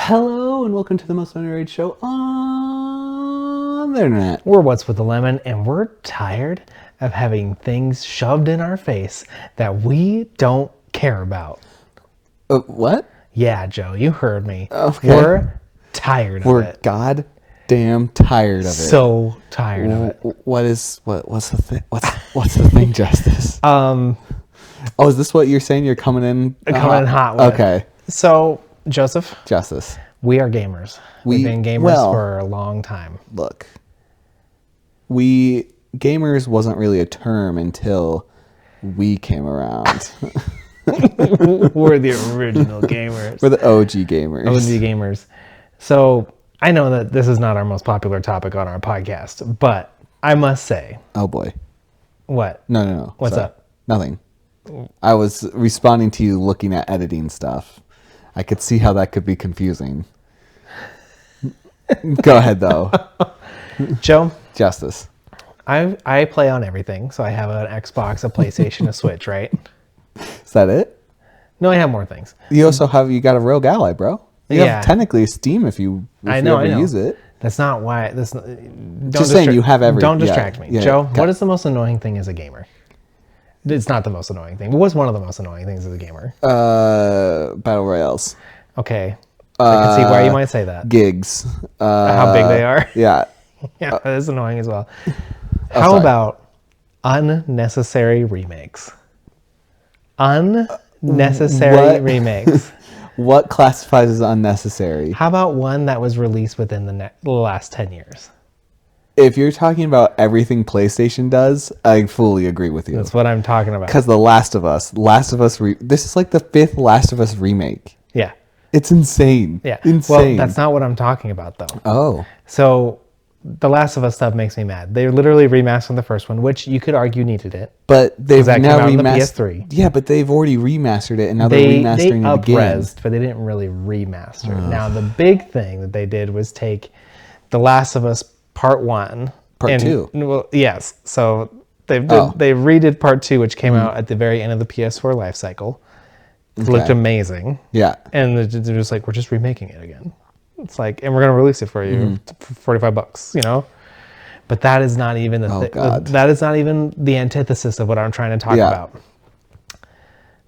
Hello and welcome to the most underrated show on the internet. We're What's with the Lemon, and we're tired of having things shoved in our face that we don't care about. What? Yeah, Joe, you heard me. Okay. We're tired of it. We're goddamn tired of it. So tired of it. What's the thing? What's the thing, Justice? Oh, is this what you're saying? You're coming in hot with. Okay. So, Joseph, Justice. we are gamers. We've been gamers for a long time. Look, gamers wasn't really a term until we came around. We're the original gamers. We're the OG gamers. OG gamers. So I know that this is not our most popular topic on our podcast, but I must say. Oh boy. What? No. What's up? Nothing. I was responding to you looking at editing stuff. I could see how that could be confusing. Go ahead though. Joe? Justice. I play on everything. So I have an Xbox, a PlayStation, a Switch, right? Is that it? No, I have more things. You also you got a Rogue Ally, bro. You have technically Steam if you ever use it. That's not why. Just saying you have everything. Don't distract me. Joe, what is the most annoying thing as a gamer? It's not the most annoying thing. But what's one of the most annoying things as a gamer? Battle Royales. Okay. I can see why you might say that. Gigs. How big they are? Yeah. Yeah, that is annoying as well. How about unnecessary remakes? Unnecessary remakes. What classifies as unnecessary? How about one that was released within the last 10 years? If you're talking about everything PlayStation does, I fully agree with you. That's what I'm talking about. Because The Last of Us, this is like the 5th Last of Us remake. Yeah. It's insane. Yeah. Insane. Well, that's not what I'm talking about, though. Oh. So, The Last of Us stuff makes me mad. They literally remastered the first one, which you could argue needed it. But they've now remastered the PS3. Yeah, but they've already remastered it, and now they're remastering it again. They up-resed, but they didn't really remaster it. Now, the big thing that they did was take The Last of Us Part 1. Part 2. Well, yes. So they redid Part 2, which came out at the very end of the PS4 life cycle. It looked amazing. Yeah. And they're just like, we're just remaking it again. It's like, and we're going to release it for you for $45, you know? But that is not even that is not even the antithesis of what I'm trying to talk about.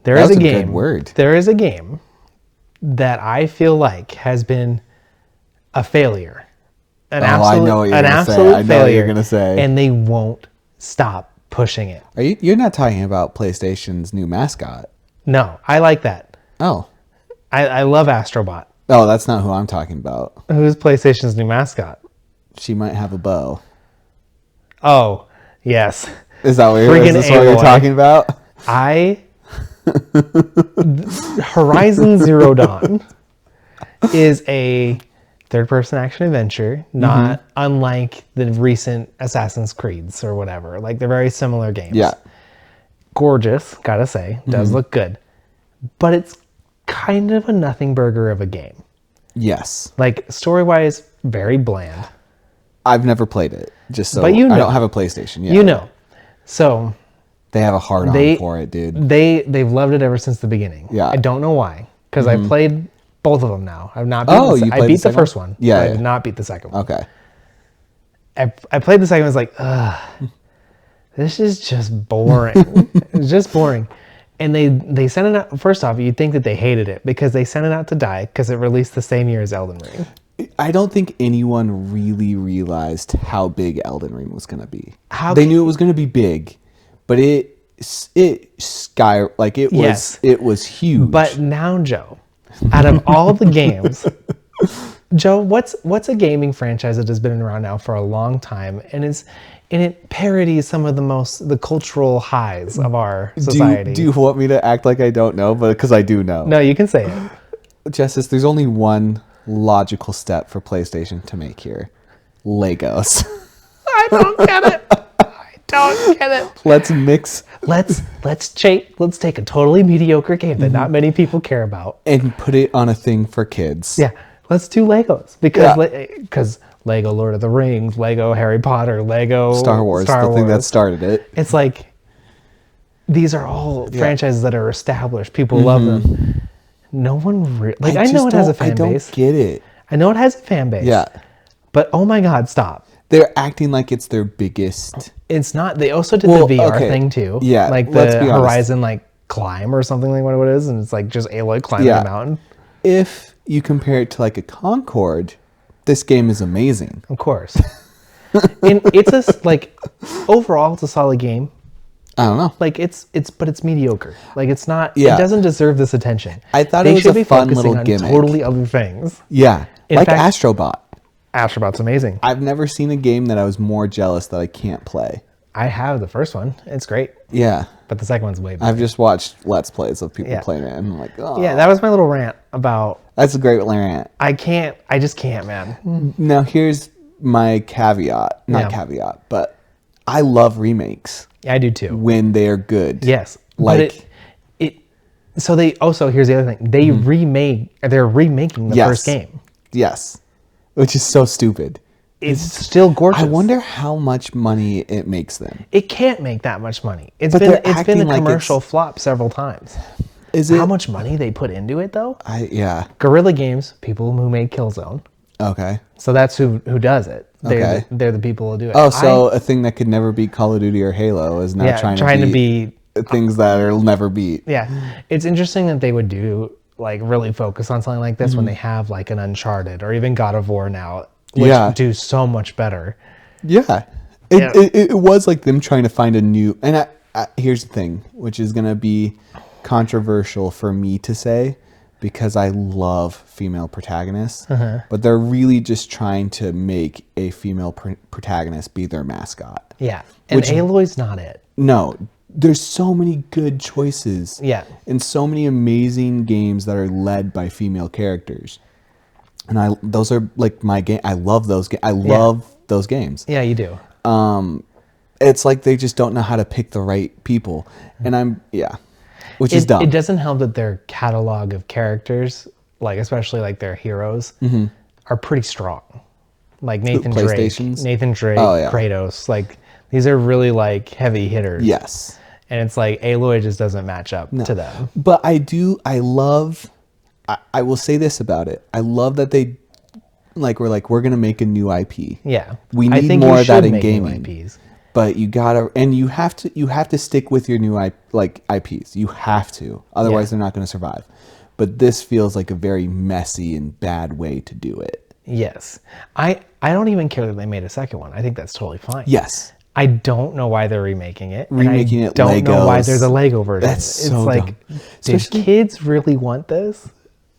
There is a game. Good word. There is a game that I feel like has been a failure. I know what you're going to say. And they won't stop pushing it. You're not talking about PlayStation's new mascot. No, I like that. Oh. I love Astrobot. Oh, that's not who I'm talking about. Who's PlayStation's new mascot? She might have a bow. Oh, yes. Is that what you're talking about? Horizon Zero Dawn is a third-person action adventure, not unlike the recent Assassin's Creeds or whatever. Like, they're very similar games. Yeah. Gorgeous, gotta say. Does look good. But it's kind of a nothing burger of a game. Yes. Like, story-wise, very bland. I've never played it, but I don't have a PlayStation yet. You know. So they have a hard-on for it, dude. They've loved it ever since the beginning. Yeah. I don't know why. Because I played both of them now. I've not beat I beat the first one. Yeah. I did not beat the second one. Okay. I played the second one. I was like, ugh. This is just boring. It's just boring. And they sent it out. First off, you'd think that they hated it because they sent it out to die because it released the same year as Elden Ring. I don't think anyone really realized how big Elden Ring was going to be. They knew it was going to be big, but it was huge. But now, Joe, out of all the games, Joe, what's a gaming franchise that has been around now for a long time and it parodies some of the cultural highs of our society? Do you want me to act like I don't know? But because I do know. No, you can say it. Justice, there's only one logical step for PlayStation to make here. Legos. I don't get it. I don't get it. Let's take a totally mediocre game that not many people care about and put it on a thing for kids. Yeah. Let's do Legos because Lego Lord of the Rings, Lego Harry Potter, Lego Star Wars, the thing that started it. It's like these are all franchises that are established. People love them. no one like. I know it has a fan base. I don't get it. I know it has a fan base. Yeah. But oh my God, stop. They're acting like it's their biggest. It's not. They also did the VR thing too. Yeah. Like the Horizon like climb or something like what it is, and it's like just Aloy climbing a mountain. If you compare it to like a Concord, this game is amazing. Of course. And it's like overall it's a solid game. I don't know. Like it's mediocre. Like it's not. Yeah. It doesn't deserve this attention. I thought it was a fun little gimmick. Totally other things. Yeah. In like fact, Astrobot. Astrobot's amazing. I've never seen a game that I was more jealous that I can't play. I have the first one. It's great. Yeah. But the second one's way better. I've just watched Let's Plays of people playing it, and I'm like, oh. Yeah, that was my little rant about. That's a great rant. I just can't, man. Now here's my caveat. Not caveat, but I love remakes. Yeah, I do too. When they are good. Yes. Like but so they also, here's the other thing. They're remaking the first game. Yes. Which is so stupid. It's still gorgeous. I wonder how much money it makes them. It can't make that much money. It's been a commercial flop several times. Is it? How much money they put into it though? Yeah. Guerrilla Games, people who made Killzone. Okay. So that's who does it. They're the people who do it. Oh, so a thing that could never beat Call of Duty or Halo is now trying to beat things that will never beat. Yeah. It's interesting that they would really focus on something like this when they have like an Uncharted or even God of War now, which do so much better. Yeah. It was like them trying to find a new, and here's the thing, which is going to be controversial for me to say, because I love female protagonists, but they're really just trying to make a female protagonist be their mascot. Yeah, and Aloy's not it. No, there's so many good choices. Yeah, and so many amazing games that are led by female characters, and those are like my game. I love those. I love those games. Yeah, you do. It's like they just don't know how to pick the right people, and which is dumb. It doesn't help that their catalog of characters, like especially like their heroes, are pretty strong. Like Nathan Drake, Kratos, like these are really like heavy hitters. Yes. And it's like Aloy just doesn't match up to them. But I will say this about it. I love that they we're going to make a new IP. Yeah. We need more of that in gaming. But you have to stick with your new IPs. You have to. Otherwise they're not going to survive. But this feels like a very messy and bad way to do it. Yes. I don't even care that they made a second one. I think that's totally fine. Yes. I don't know why they're remaking it. Legos. Don't know why there's a Lego version. That's so dumb. Did kids really want this?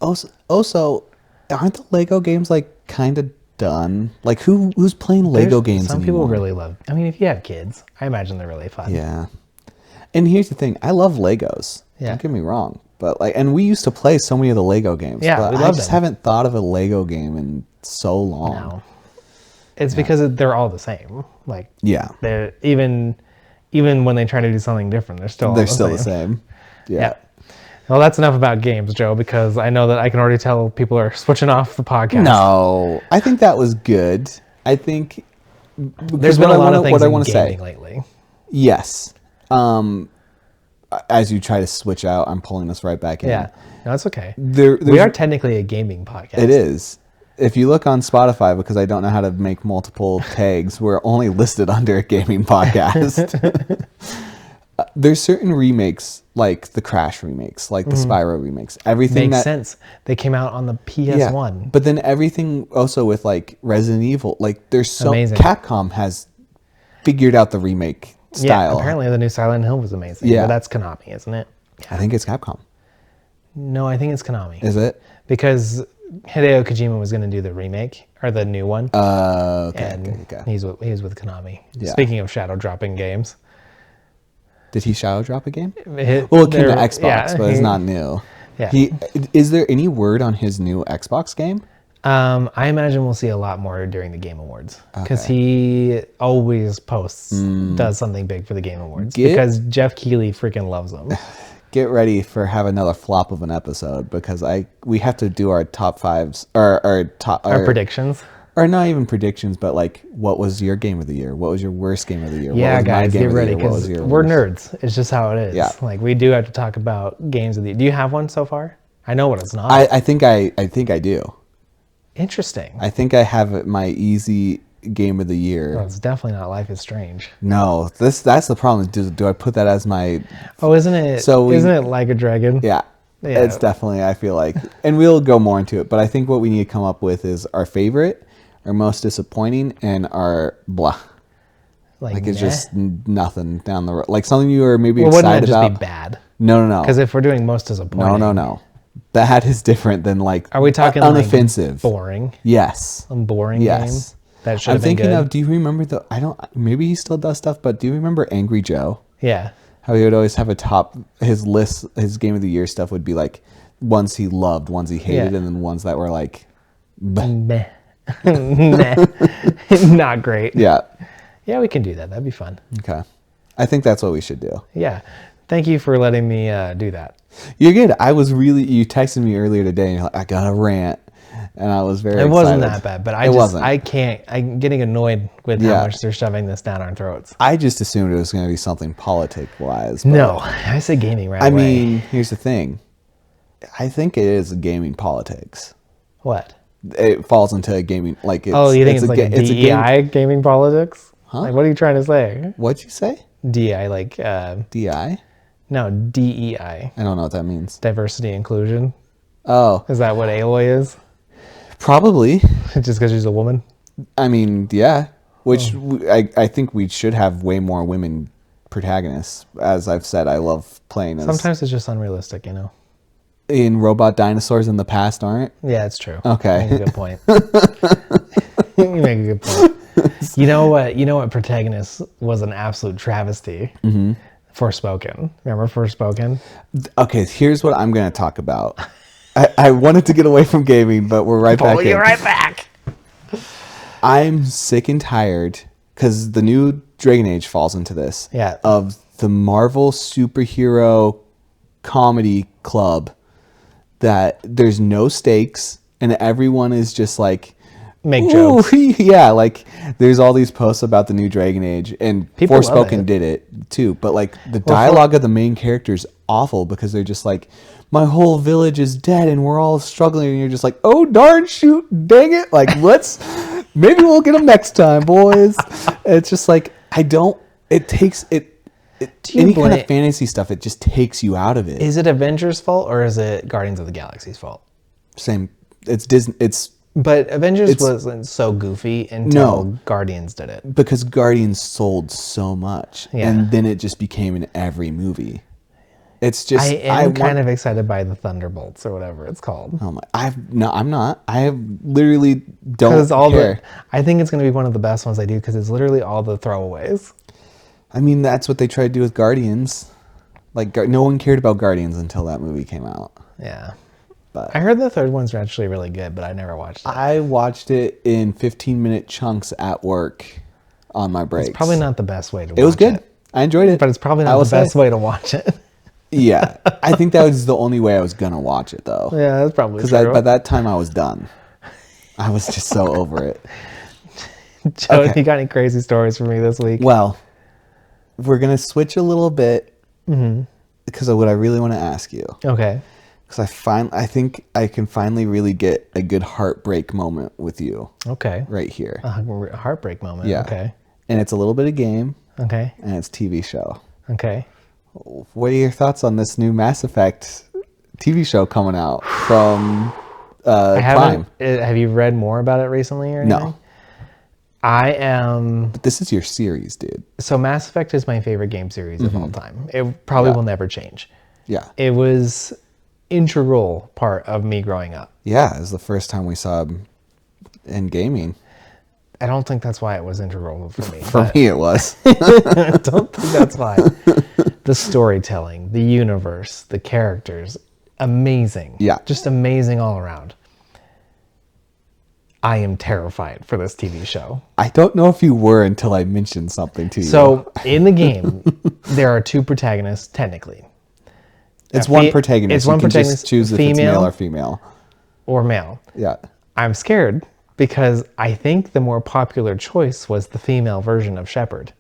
Also, aren't the Lego games like kind of done? Like who's playing Lego games some anymore? People really love. I mean, if you have kids, I imagine they're really fun. Yeah. And here's the thing, I love Legos. Yeah. Don't get me wrong, but and we used to play so many of the Lego games. Yeah, but we love I just haven't thought of a Lego game in so long. No. It's because they're all the same. Like they're even when they try to do something different, they're still the same. Yeah. Well, that's enough about games, Joe, because I know that I can already tell people are switching off the podcast. No, I think that was good. I think there's been a lot of things in gaming lately. Yes. As you try to switch out, I'm pulling us right back in. Yeah, no, it's okay. We are technically a gaming podcast. It is. If you look on Spotify, because I don't know how to make multiple tags, we're only listed under a gaming podcast. There's certain remakes, like the Crash remakes, like the Spyro remakes. Everything makes sense. They came out on the PS1. Yeah, but then everything also with like Resident Evil, like there's so amazing. Capcom has figured out the remake style. Yeah, apparently the new Silent Hill was amazing. Yeah, but that's Konami, isn't it? I think it's Capcom. No, I think it's Konami. Is it? Because Hideo Kojima was going to do the remake or the new one. Okay. He's with Konami. Yeah. Speaking of shadow dropping games. Did he shadow drop a game? It came to Xbox, but it's not new. Yeah. Is there any word on his new Xbox game? I imagine we'll see a lot more during the Game Awards because he always does something big for the Game Awards because Jeff Keighley freaking loves them. Get ready for have another flop of an episode because we have to do our top fives or our predictions. Or not even predictions, but like, what was your game of the year? What was your worst game of the year? Yeah, what was guys, get ready because we're worst? nerds. It's just how it is. Yeah. Like we do have to talk about games of the year. Do you have one so far? I know what it's not. I think I do. Interesting. I think I have my easy game of the year. Well, it's definitely not Life is Strange. No, that's the problem. Do I put that as my? Oh, isn't it? Isn't it Like a Dragon? Yeah. It's definitely, I feel like, and we'll go more into it, but I think what we need to come up with is our favorite, our most disappointing, and our blah. Like it's just nothing down the road. Like something you were maybe excited wouldn't that just about. be bad? No. Because if we're doing most disappointing. No. Bad is different than like. Are we talking unoffensive? Like boring? Yes. A boring game? That should I'm have been thinking good. of, do you remember maybe he still does stuff, but do you remember Angry Joe? Yeah. How he would always have his list, his game of the year stuff would be like ones he loved, ones he hated, and then ones that were like, meh. Meh. Not great. Yeah. Yeah, we can do that. That'd be fun. Okay. I think that's what we should do. Yeah. Thank you for letting me do that. You're good. You texted me earlier today and you're like, I got a rant. And I was very excited. It wasn't that bad, but I'm getting annoyed with how much they're shoving this down our throats. I just assumed it was going to be something politic-wise. No, I said gaming right away. I mean, here's the thing. I think it is gaming politics. What? It falls into gaming, like it's... Oh, you think it's like a DEI gaming politics? Huh? Like, what are you trying to say? What'd you say? DEI, like... DI? No, DEI. I don't know what that means. Diversity inclusion. Oh. Is that what Aloy is? Probably. Just because she's a woman? I mean, yeah. Which I think we should have way more women protagonists. As I've said, I love playing as... Sometimes it's just unrealistic, In robot dinosaurs in the past aren't? Yeah, it's true. Okay. You make a good point. You make a good point. You know what protagonist was an absolute travesty? Mm-hmm. Forspoken. Remember Forspoken? Okay, here's what I'm going to talk about. I wanted to get away from gaming, but we're right back in. You're right back. I'm sick and tired, because the new Dragon Age falls into this, of the Marvel superhero comedy club that there's no stakes, and everyone is just like... Make jokes. Yeah, like there's all these posts about the new Dragon Age, and People Forspoken did it too. But like the dialogue of the main character is awful because they're just like, my whole village is dead and we're all struggling, and you're just like, oh darn shoot, dang it! Like maybe we'll get them next time, boys. It's just like It takes any kind of fantasy stuff. It just takes you out of it. Is it Avengers' fault or is it Guardians of the Galaxy's fault? Same. It's Disney. But Avengers wasn't so goofy until Guardians did it. Because Guardians sold so much. Yeah. And then it just became in every movie. It's just... I am kind of excited by the Thunderbolts or whatever it's called. Oh my... I'm not. I have literally don't care. I think it's going to be one of the best ones I do because it's literally all the throwaways. I mean, that's what they tried to do with Guardians. Like, no one cared about Guardians until that movie came out. Yeah. But I heard the third one's actually really good, but I never watched it. I watched it in 15-minute chunks at work on my breaks. It's probably not the best way to watch it. It was good. I enjoyed it. But it's probably not the best way to watch it. Yeah. I think that was the only way I was going to watch it, though. Yeah, that's probably true. Because by that time, I was done. I was just so over it. Joe, you got any crazy stories for me this week? Well, we're going to switch a little bit because of what I really want to ask you. Okay. Because I think I can finally really get a good heartbreak moment with you. Okay. Right here. A heartbreak moment. Yeah. Okay. And it's a little bit of game. Okay. And it's TV show. Okay. What are your thoughts on this new Mass Effect TV show coming out from Prime? Have you read more about it recently or anything? No. I am... But this is your series, dude. So Mass Effect is my favorite game series of all time. It probably will never change. Yeah. It was integral part of me growing up. Yeah, it was the first time we saw him in gaming. I don't think that's why it was integral for me. For me, it was. I don't think that's why. The storytelling, the universe, the characters, amazing. Yeah. Just amazing all around. I am terrified for this TV show. I don't know if you were until I mentioned something to you. So, in the game, there are two protagonists, technically. It's one protagonist. It's one protagonist. Just choose if it's male or female. Or male. Yeah. I'm scared because I think the more popular choice was the female version of Shepard.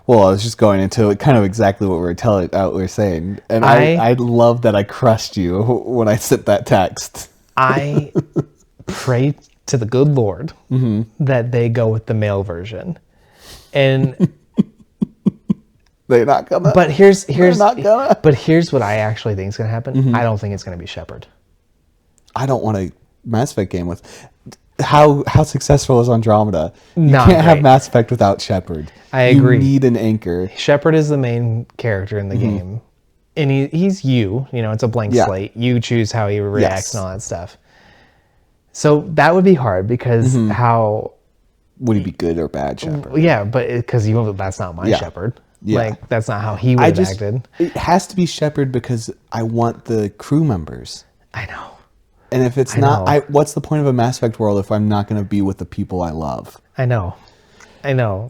Well, I was just going into kind of exactly what we were saying, and I love that I crushed you when I sent that text. I pray to the good Lord that they go with the male version, and they're not gonna. But here's what I actually think is gonna happen. I don't think it's gonna be Shepard. I don't want a Mass Effect game with how successful is Andromeda. You Not can't have great. Mass Effect without Shepard. I agree. You need an anchor. Shepard is the main character in the game, and he's you. You know, it's a blank slate. You choose how he reacts and all that stuff. So that would be hard because how would he be good or bad Shepard? Yeah, but because that's not my Shepard. Yeah. Like that's not how he would have acted. It has to be Shepard because I want the crew members. I know. And if it's not, what's the point of a Mass Effect world if I'm not going to be with the people I love? I know.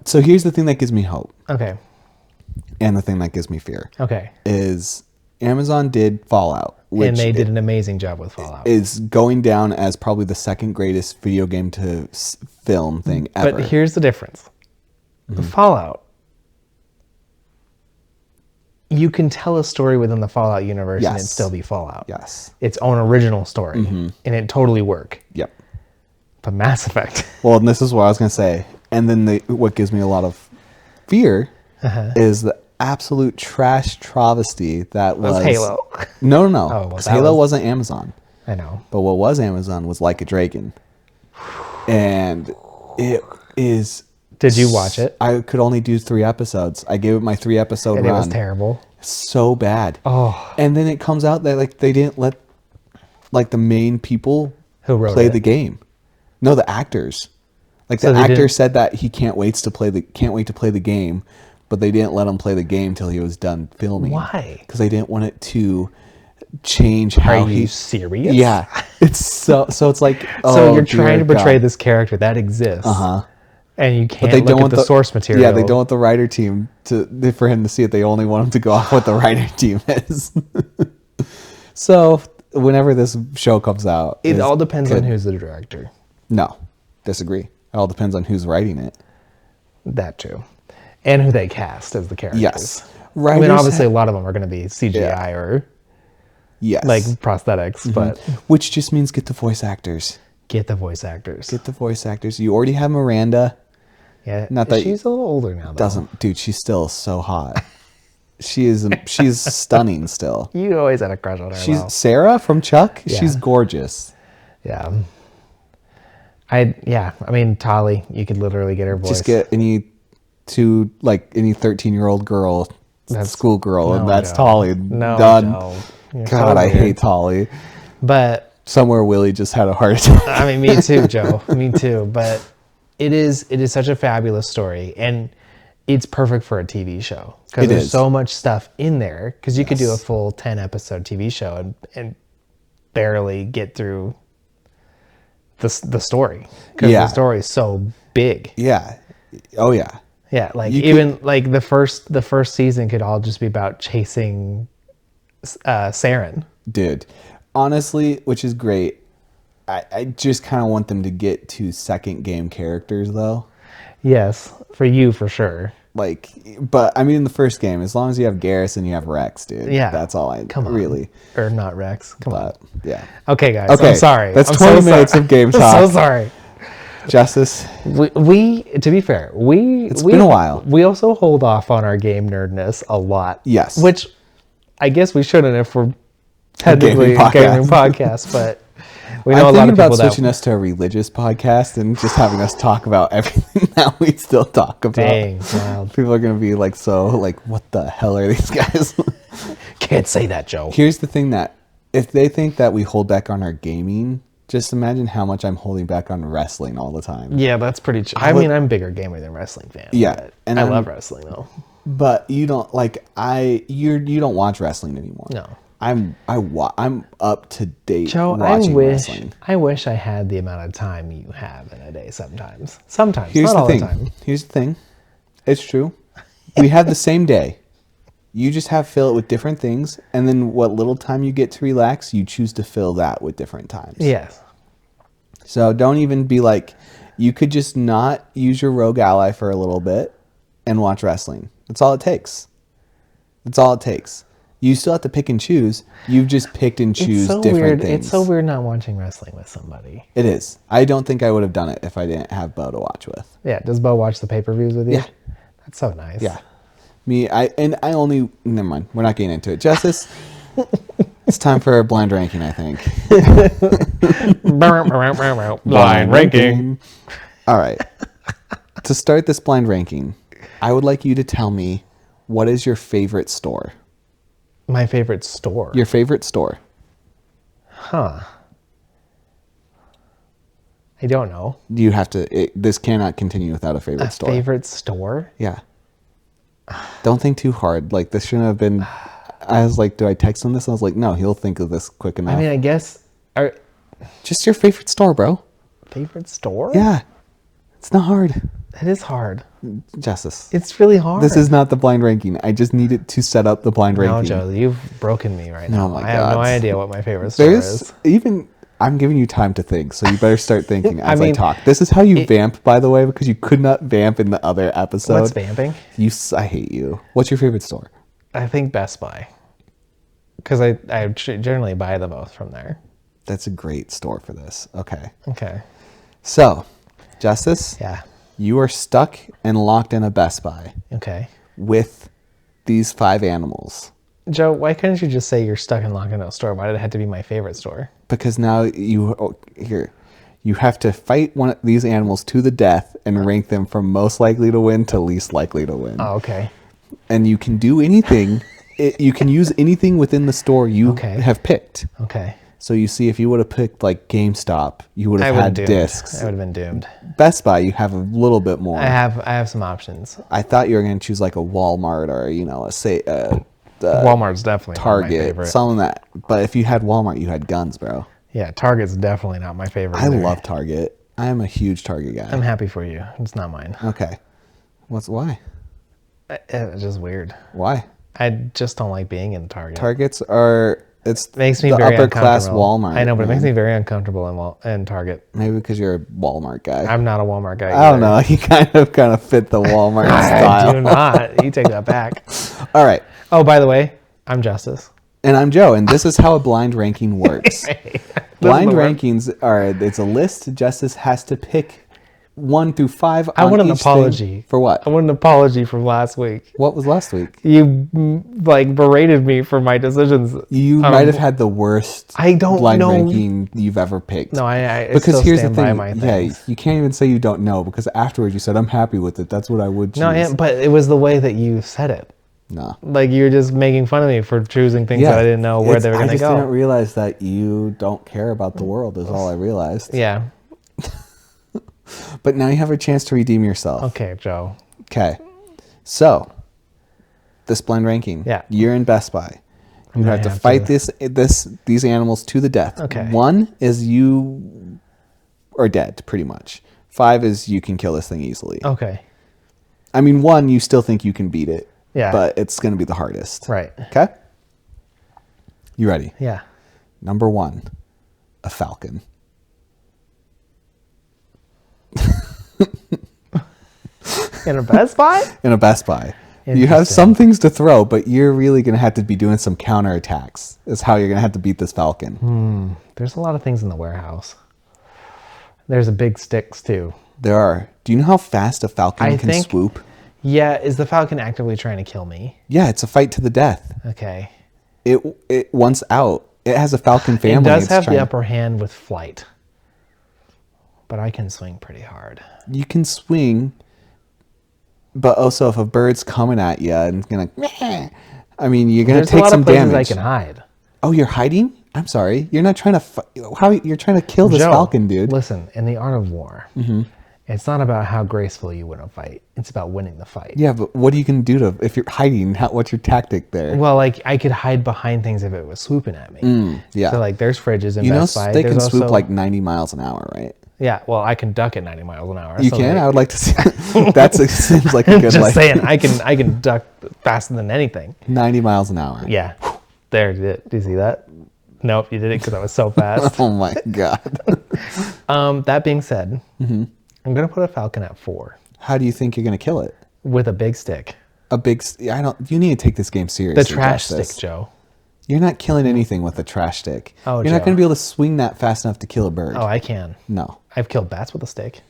So here's the thing that gives me hope. Okay. And the thing that gives me fear. Okay. Is Amazon did Fallout. And they did an amazing job with Fallout. Is going down as probably the second greatest video game to film thing ever. But here's the difference. Fallout. You can tell a story within the Fallout universe and it still be Fallout. Yes. Its own original story. And it totally work. Yep. But Mass Effect. Well, and this is what I was going to say. And then what gives me a lot of fear is the absolute trash travesty that was Halo. No. Because Halo wasn't Amazon. I know. But what was Amazon was Like a Dragon. And it is... Did you watch it? I could only do 3 episodes. I gave it my 3-episode run. And it was terrible. So bad. Oh. And then it comes out that like they didn't let like the main people who wrote play the game. No, the actors. Like the actor said that he can't wait to play the game, but they didn't let him play the game till he was done filming. Why? Because they didn't want it to change how Are you serious? Yeah. It's so it's like so you're trying to portray this character that exists. And you can't look at the source material. Yeah, they don't want the writer team for him to see it. They only want him to go off what the writer team is. So whenever this show comes out, it all depends on who's the director. No, disagree. It all depends on who's writing it. That too, and who they cast as the characters. Yes, I mean, obviously a lot of them are going to be CGI or like prosthetics, but which just means get the voice actors. Get the voice actors. Get the voice actors. You already have Miranda. Yeah, not that she's a little older now. Though. Dude, she's still so hot. She's stunning still. You always had a crush on her. She's Sarah from Chuck. Yeah. She's gorgeous. Yeah. I mean Tali, you could literally get her voice. Just get any 13-year-old girl, schoolgirl, and that's Tali. No, done. No. God, I hate Tali. But somewhere Willie just had a heart attack. I mean, me too, Joe. Me too. But it is such a fabulous story, and it's perfect for a TV show because there's so much stuff in there. Because you could do a full 10-episode TV show and barely get through the story because the story is so big. Yeah. Oh yeah. Yeah. Like like the first season could all just be about chasing Saren. Dude, honestly, which is great. I just kind of want them to get to second game characters though. Yes, for you for sure. Like, but I mean, in the first game, as long as you have Garrus and you have Rex, dude. Yeah, that's all I really. Or not Rex. Come on. Yeah. Okay, guys. Okay, I'm sorry. That's 20 minutes of game talk. I'm so sorry. Justice. We to be fair, it's been a while. We also hold off on our game nerdness a lot. Yes. Which I guess we shouldn't if we're technically a gaming podcast, but. We know I'm a lot of people about switching us to a religious podcast and just having us talk about everything that we still talk about. Dang, wow. People are going to be like, what the hell are these guys? Can't say that, Joe. Here's the thing that if they think that we hold back on our gaming, just imagine how much I'm holding back on wrestling all the time. Yeah, that's pretty true. I mean, I'm a bigger gamer than wrestling fan. Yeah. And I love wrestling though. But you don't you don't watch wrestling anymore. No. I'm up to date. Joe, watching wrestling. I wish I had the amount of time you have in a day. Sometimes, Here's not the all thing. the time. Here's the thing. It's true. We have the same day. You just fill it with different things, and then what little time you get to relax, you choose to fill that with different times. Yes. So don't even be like, you could just not use your rogue ally for a little bit, and watch wrestling. That's all it takes. That's all it takes. You still have to pick and choose. You've just picked and choose different things. It's so weird not watching wrestling with somebody. It is. I don't think I would have done it if I didn't have Bo to watch with. Yeah. Does Bo watch the pay-per-views with you? Yeah. That's so nice. Yeah. Never mind. We're not getting into it. Justice, it's time for a blind ranking, I think. Blind ranking. All right. To start this blind ranking, I would like you to tell me, what is your favorite store? My favorite store? Your favorite store. Huh. I don't know. You have to, this cannot continue without a favorite store. Favorite store? Yeah. Don't think too hard. Like, this shouldn't have been, I was like, do I text him this? I was like, no, he'll think of this quick enough. I mean, I guess, just your favorite store, bro. favorite store? Yeah. It's not hard. It is hard. Justice. It's really hard. This is not the blind ranking. I just needed to set up the blind ranking. No, Joe, you've broken me right now. Oh my I have God. no idea what my favorite store is. I'm giving you time to think, so you better start thinking as I talk. This is how you vamp, by the way, because you could not vamp in the other episode. What's vamping? I hate you. What's your favorite store? I think Best Buy. Because I generally buy the most from there. That's a great store for this. Okay. Okay. So, Justice, Yeah. you are stuck and locked in a Best Buy Okay. with these 5 animals. Joe, why couldn't you just say you're stuck and locked in a store? Why did it have to be my favorite store? Because now you have to fight one of these animals to the death and rank them from most likely to win to least likely to win. Oh, okay. And you can do anything. You can use anything within the store you have picked. Okay. So you see, if you would have picked like GameStop, you would have had discs. I would have been doomed. Best Buy, you have a little bit more. I have some options. I thought you were going to choose like a Walmart or Walmart's definitely Target, not my favorite. something that. But if you had Walmart, you had guns, bro. Yeah, Target's definitely not my favorite. I love Target. I am a huge Target guy. I'm happy for you. It's not mine. Okay. Why? It's just weird. Why? I just don't like being in Target. Targets are makes me the very upper class Walmart. I know, but it makes me very uncomfortable in Target. Maybe because you're a Walmart guy. I'm not a Walmart guy. I don't know. You kind of fit the Walmart style. I do not. You take that back. All right. Oh, by the way, I'm Justice. And I'm Joe, and this is how a blind ranking works. Blind rankings it's a list. Justice has to pick 1 through 5. I want an apology. For what? I want an apology from last week. What was last week? You berated me for my decisions. You might have had the worst blind know. ranking you've ever picked. No, I because still here's stand the thing. by my things. You can't even say you don't know, because afterwards you said, I'm happy with it. That's what I would choose. No, but it was the way that you said it. No. Like, you're just making fun of me for choosing things that I didn't know where they were going to go. I just didn't realize that you don't care about the world is all I realized. Yeah. But now you have a chance to redeem yourself. Okay, Joe. Okay. So, this blind ranking. Yeah. You're in Best Buy. You have to fight these animals to the death. Okay. 1 is you are dead, pretty much. 5 is you can kill this thing easily. Okay. I mean, 1, you still think you can beat it. Yeah. But it's going to be the hardest. Right. Okay? You ready? Yeah. Number 1, a falcon. In a Best Buy? In a Best Buy. You have some things to throw, but you're really going to have to be doing some counterattacks. Is how you're going to have to beat this falcon. There's a lot of things in the warehouse. There's a big sticks, too. There are. Do you know how fast a falcon can swoop? Yeah, is the falcon actively trying to kill me? Yeah, it's a fight to the death. Okay. It once out, it has a falcon family. It does have the upper hand with flight. But I can swing pretty hard. You can swing, but also if a bird's coming at you and it's gonna, I mean, you're gonna take some damage. There's a lot of places I can hide. Oh, you're hiding? I'm sorry. You're not trying to. You're trying to kill this falcon, dude? Listen, in the art of war, it's not about how gracefully you win a fight. It's about winning the fight. Yeah, but what are you going to do if you're hiding? What's your tactic there? Well, like, I could hide behind things if it was swooping at me. Yeah. So, like, there's fridges in Best Buy. They can swoop like 90 miles an hour, right? Yeah, well, I can duck at 90 miles an hour. You can? I would like to see. Seems like a good Just saying, I can duck faster than anything. 90 miles an hour. Yeah. There, do you see that? Nope, you did it because I was so fast. Oh my God. That being said, I'm going to put a falcon at 4. How do you think you're going to kill it? with a big stick. You need to take this game seriously. The trash Justice. stick, Joe. You're not killing anything with a trash stick. Oh, You're not going to be able to swing that fast enough to kill a bird. Oh, I can. No. I've killed bats with a stick.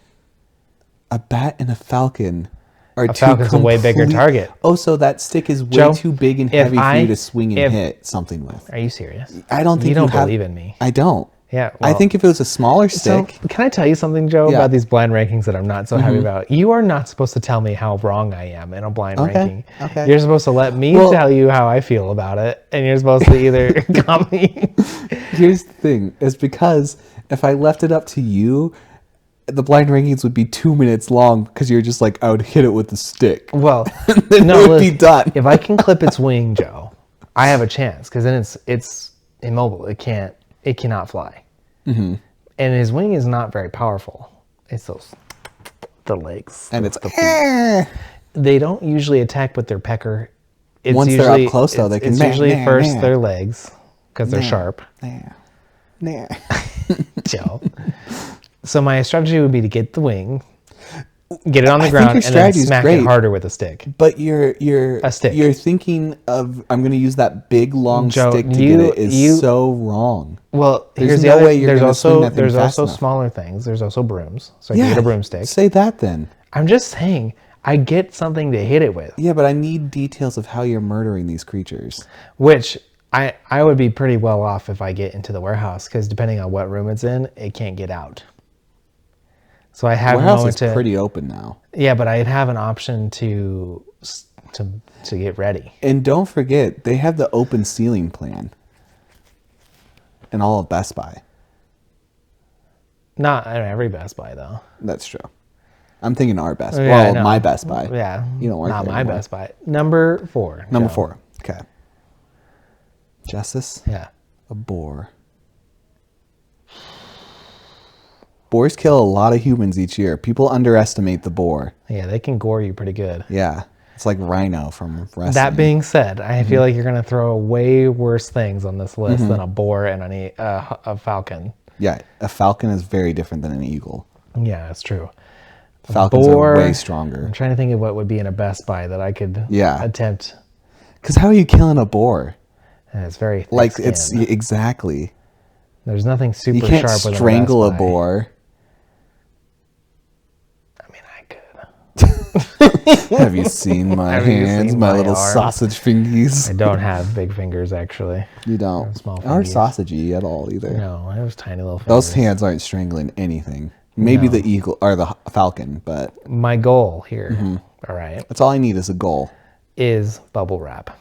A bat and a falcon are a falcon's a way bigger target. Oh, so that stick is way Joe, too big and heavy for you to swing and hit something with. Are you serious? I don't think you don't believe in me. I don't. Yeah, I think if it was a smaller stick. So, can I tell you something, Joe, about these blind rankings that I'm not so happy about? You are not supposed to tell me how wrong I am in a blind ranking. Okay. You're supposed to let me tell you how I feel about it, and you're supposed to either call me. Here's the thing: is because if I left it up to you, the blind rankings would be 2 minutes long because you're just like, I would hit it with the stick. Well, then it would be done. If I can clip its wing, Joe, I have a chance because then it's immobile. It cannot fly. Mm-hmm. And his wing is not very powerful. It's the legs. And it's they don't usually attack with their pecker. Once they're up close, though, they can. It's usually first their legs because they're sharp. Joe. So my strategy would be to get the wing, get it on the ground, and then smack it harder with a stick. But you're thinking of I'm going to use that big long stick to get it is so wrong. Well, here's the other way there's also smaller things. There's also brooms. So I can get a broomstick. Say that then. I'm just saying I get something to hit it with. Yeah, but I need details of how you're murdering these creatures. Which I would be pretty well off if I get into the warehouse because depending on what room it's in, it can't get out. So I have warehouse is pretty open now. Yeah, but I'd have an option to get ready. And don't forget, they have the open ceiling plan in all of Best Buy. Not in every Best Buy though. That's true. I'm thinking our Best Buy. Yeah, well, my Best Buy. Yeah, you don't work not there my anymore. Best Buy. Number 4. Number 4. Okay. Justice. Yeah. A boar. Boars kill a lot of humans each year. People underestimate the boar. Yeah, they can gore you pretty good. Yeah. It's like Rhino from wrestling. That being said, I feel like you're going to throw way worse things on this list than a boar and a falcon. Yeah, a falcon is very different than an eagle. Yeah, that's true. Falcons are way stronger. I'm trying to think of what would be in a Best Buy that I could attempt. Because how are you killing a boar? And it's very thick like skin. It's exactly. There's nothing super sharp. You can't sharp strangle a boar. I mean, I could. Have you seen my hands, my little arms? Sausage fingies? I don't have big fingers, actually. You don't. Small Or fingies. sausagey at all either. No, I have tiny little fingers. Those hands aren't strangling anything. Maybe the eagle or the falcon, but my goal here, all right, that's all I need is a goal. Is bubble wrap.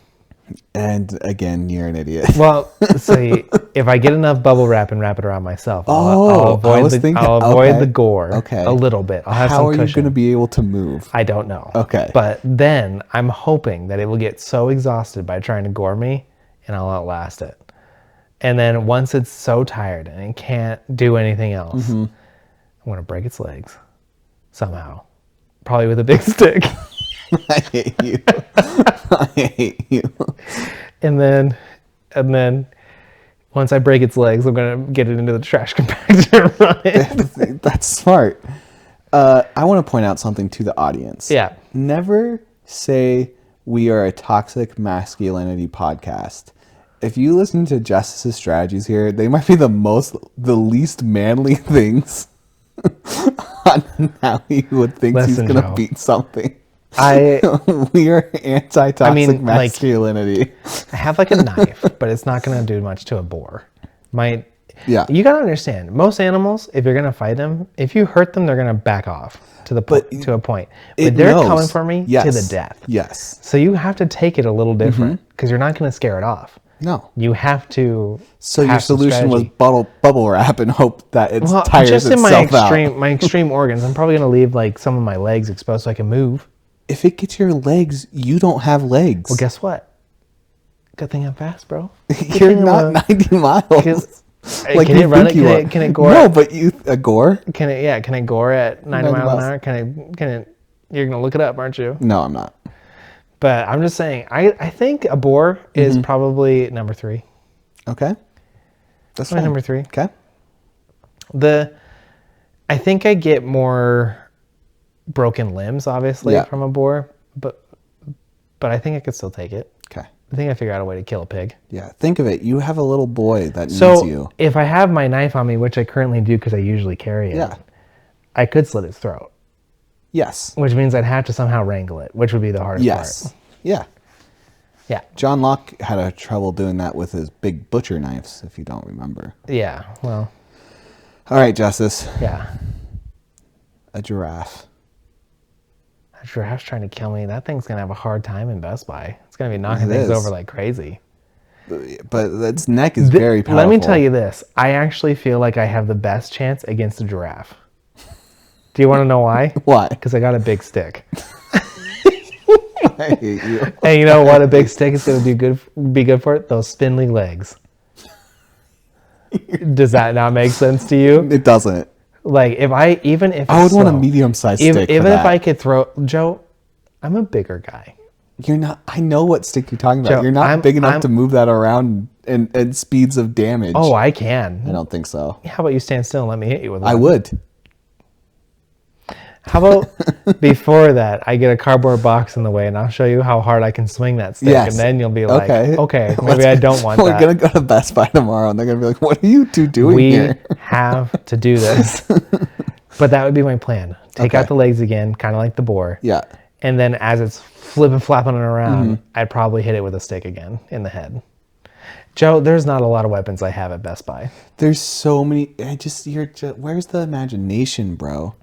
And again, you're an idiot. Well, see, if I get enough bubble wrap and wrap it around myself, I'll avoid the gore a little bit. I'll have some cushion. How are you going to be able to move? I don't know. Okay. But then I'm hoping that it will get so exhausted by trying to gore me and I'll outlast it. And then once it's so tired and it can't do anything else, I'm going to break its legs somehow. Probably with a big stick. I hate you. I hate you. And then once I break its legs, I'm going to get it into the trash compactor and run it. That's smart. I want to point out something to the audience. Yeah. Never say we are a toxic masculinity podcast. If you listen to Justice's strategies here, they might be the least manly things on how he would think he's going to beat something. We are anti-toxic masculinity. I have like a knife, but it's not going to do much to a boar. You got to understand, most animals, if you're going to fight them, if you hurt them, they're going to back off to a point. But they're coming for me to the death. Yes. So you have to take it a little different because you're not going to scare it off. No. You have to. So your solution was bubble wrap and hope that it tires just itself out. In my extreme organs, I'm probably going to leave like some of my legs exposed so I can move. If it gets your legs, you don't have legs. Well, guess what? Good thing I'm fast, bro. You're not 90 miles. Like can it run it? Can it gore? No, but a gore? Can it? Yeah, can it gore at 90 miles an hour? Can it? You're gonna look it up, aren't you? No, I'm not. But I'm just saying. I think a boar is probably number 3. Okay, that's my number 3. Okay. I think I get more broken limbs, obviously, from a boar, but I think I could still take it. Okay. I think I figure out a way to kill a pig. Yeah. Think of it. You have a little boy that needs So you. if I have my knife on me, which I currently do because I usually carry it, Yeah. I could slit its throat. Yes. Which means I'd have to somehow wrangle it, which would be the hardest part. Yeah. Yeah. John Locke had a trouble doing that with his big butcher knives, if you don't remember. Yeah. Well. All right, Justice. Yeah. A giraffe. A giraffe's trying to kill me. That thing's going to have a hard time in Best Buy. It's going to be knocking things over like crazy. But its neck is very powerful. Let me tell you this. I actually feel like I have the best chance against a giraffe. Do you want to know why? Why? Because I got a big stick. I hate you. And you know what a big stick is going to be good for? Those spindly legs. Does that not make sense to you? It doesn't. Like, I would want a medium-sized stick. Even if I could throw, Joe, I'm a bigger guy. You're not. I know what stick you're talking about. Joe, You're not big enough to move that around and speeds of damage. Oh, I can. I don't think so. How about you stand still and let me hit you with one? I would. How about before that, I get a cardboard box in the way, and I'll show you how hard I can swing that stick, Yes. and then you'll be like, okay, maybe I don't want We're that. gonna go to Best Buy tomorrow, and they're gonna be like, "What are you two doing here?" We have to do this. But that would be my plan. Take out the legs again, kind of like the boar. Yeah. And then as it's flipping, flapping around, I'd probably hit it with a stick again in the head. Joe, there's not a lot of weapons I have at Best Buy. There's so many. Where's the imagination, bro?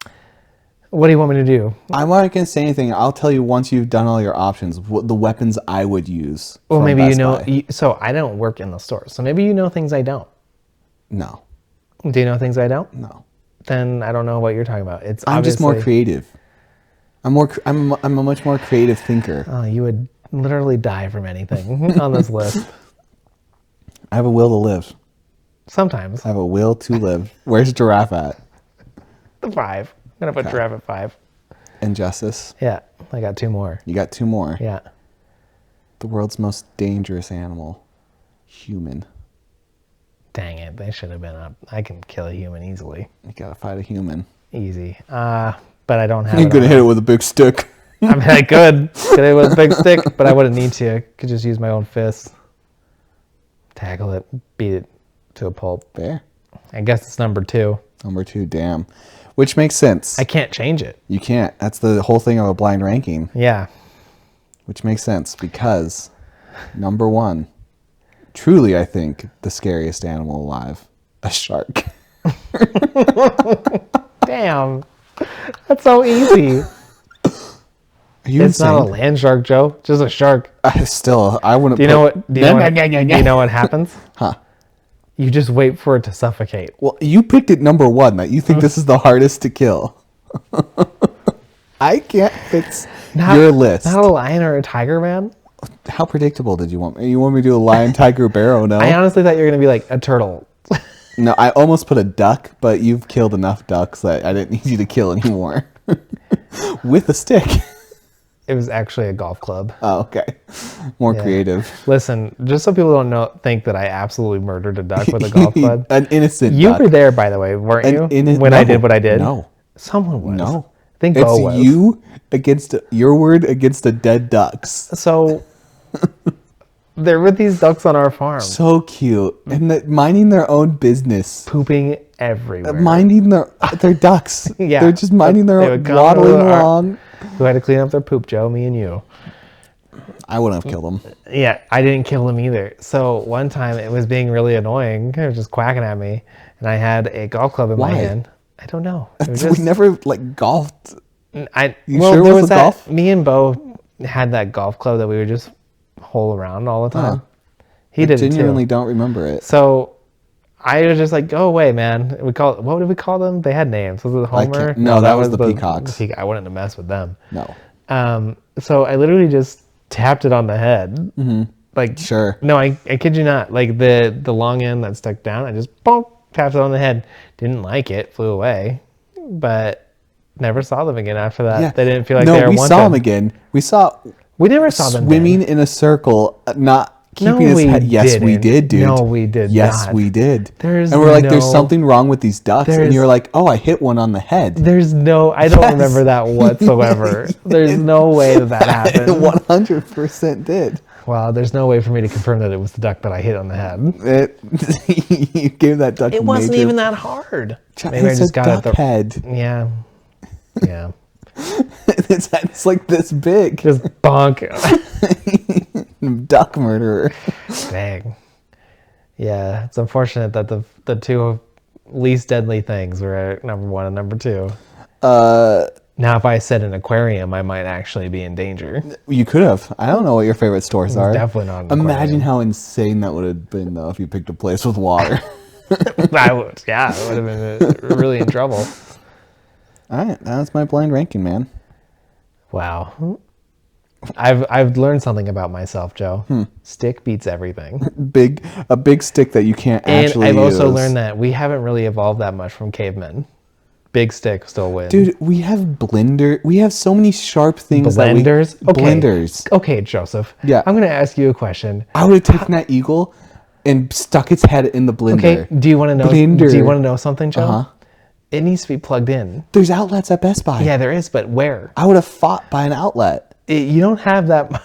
What do you want me to do? I'm not gonna say anything. I'll tell you once you've done all your options. What the weapons I would use. Well, from maybe Best you know. Buy. So I don't work in the store. So maybe you know things I don't. No. Do you know things I don't? No. Then I don't know what you're talking about. I'm just more creative. I'm a much more creative thinker. Oh, you would literally die from anything on this list. I have a will to live. Sometimes. I have a will to live. Where's Giraffe at? The 5. I'm gonna put giraffe at 5. Injustice. Yeah, I got 2 more. You got 2 more. Yeah. The world's most dangerous animal. Human. Dang it, they should have been up. I can kill a human easily. You gotta fight a human. Easy. But I don't have You're gonna hit it with a big stick. I mean, I could hit it with a big stick, but I wouldn't need to. I could just use my own fists. Tackle it, beat it to a pulp. There. I guess it's number 2. Number 2, damn. Which makes sense. I can't change it. You can't. That's the whole thing of a blind ranking. Yeah. Which makes sense because number 1, truly, I think the scariest animal alive, a shark. Damn. That's so easy. It's not a land shark, Joe. Just a shark. I wouldn't. Do you know what happens? Huh? You just wait for it to suffocate. Well, you picked it number 1. That you think this is the hardest to kill. I can't fix your list. Not a lion or a tiger, man. How predictable did you want me? You want me to do a lion, tiger, bear? No. I honestly thought you were gonna be like a turtle. No, I almost put a duck, but you've killed enough ducks that I didn't need you to kill anymore. With a stick. It was actually a golf club. Oh, okay. More creative. Listen, just so people don't think that I absolutely murdered a duck with a golf club. An innocent You duck. were there, by the way, weren't you? When no, I did what I did? No. Someone was. No. I think It's Bo was. you against your word against the dead ducks. So there were these ducks on our farm. So cute. And minding their own business. Pooping everywhere. Minding their ducks. Yeah. They're just minding their own, waddling along. Who had to clean up their poop, Joe? Me and you. I wouldn't have killed them. Yeah, I didn't kill them either. So one time it was being really annoying. It was just quacking at me. And I had a golf club in my hand. I don't know. It was We never golfed. Sure it was a golf? Me and Bo had that golf club that we would just hole around all the time. He I did genuinely it too. don't remember it. So I was just like, go away, man. What did we call them? They had names. Was it Homer? No, that was the peacocks. I wouldn't have messed with them. No. So I literally just tapped it on the head. Mm-hmm. Like, sure. No, I kid you not. Like the long end that stuck down, I just bonk, tapped it on the head. Didn't like it, flew away, but never saw them again after that. Yeah. They didn't feel like they were wanted. No, we saw them again. We never saw them swimming in a circle, not keeping his head. Yes, we did, dude. No, we did Yes, not. we did. There's and we're like, there's something wrong with these ducks. And you're like, oh, I hit one on the head. I don't remember that whatsoever. There's no way that happened. 100% did. Well, there's no way for me to confirm that it was the duck that I hit on the head. You gave that duck. It wasn't even that hard. Maybe I just got it. The head. Yeah. Yeah. It's like this big. Just bonk. Duck murderer. Dang. Yeah, it's unfortunate that the two least deadly things were at number 1 and number 2. Now, if I said an aquarium, I might actually be in danger. You could have. I don't know what your favorite stores are. Definitely not an Imagine how insane that would have been, though, if you picked a place with water. I would. Yeah, I would have been really in trouble. All right, that's my blind ranking, man. Wow. I've learned something about myself, Joe. Stick beats everything. A big stick that you can't actually use. And I've use. also learned that we haven't really evolved that much from cavemen. Big stick still wins. Dude, we have blender. We have so many sharp things. Blenders? Blenders. Okay, Joseph. Yeah. I'm going to ask you a question. I would have taken that eagle and stuck its head in the blender. Okay, do you want to know? Blender. Do you want to know something, Joe? Uh-huh. It needs to be plugged in. There's outlets at Best Buy. Yeah, there is, but where? I would have fought by an outlet. You don't have that.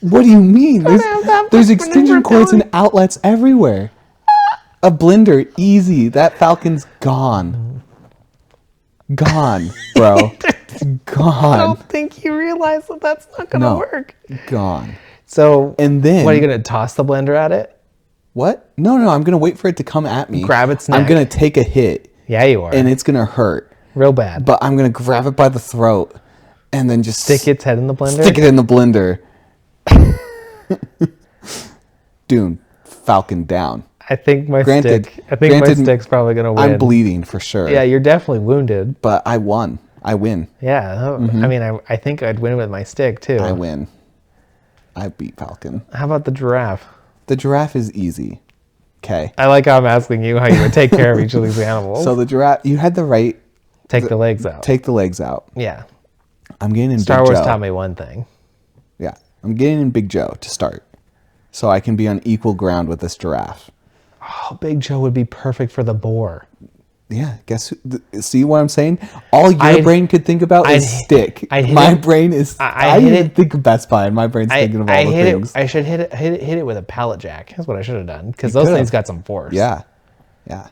What do you mean? There's extension cords and outlets everywhere. A blender, easy. That falcon's gone. Gone, bro. Gone. I don't think you realize that that's not going to work. Gone. So, and then what, are you going to toss the blender at it? What? No, I'm going to wait for it to come at me. Grab its neck. I'm going to take a hit. Yeah, you are. And it's going to hurt. Real bad. But I'm going to grab it by the throat and then just stick its head in the blender? Stick it in the blender. Dune, falcon down. I think my stick's probably going to win. I'm bleeding for sure. Yeah, you're definitely wounded. But I won. I win. Yeah. I mean, I think I'd win with my stick too. I win. I beat falcon. How about the giraffe? The giraffe is easy. Okay. I like how I'm asking you how you would take care of each of these animals. So the giraffe, you had the right. Take the legs out. Take the legs out. Yeah. I'm getting in Star Big Wars Joe. taught me one thing. Yeah. I'm getting in Big Joe to start. So I can be on equal ground with this giraffe. Oh, Big Joe would be perfect for the boar. Yeah, see what I'm saying? All your brain could think about is stick. My brain is. I didn't think of Best Buy, and my brain's thinking of all the things. I should hit it with a pallet jack. That's what I should have done, because those things got some force. Yeah, yeah.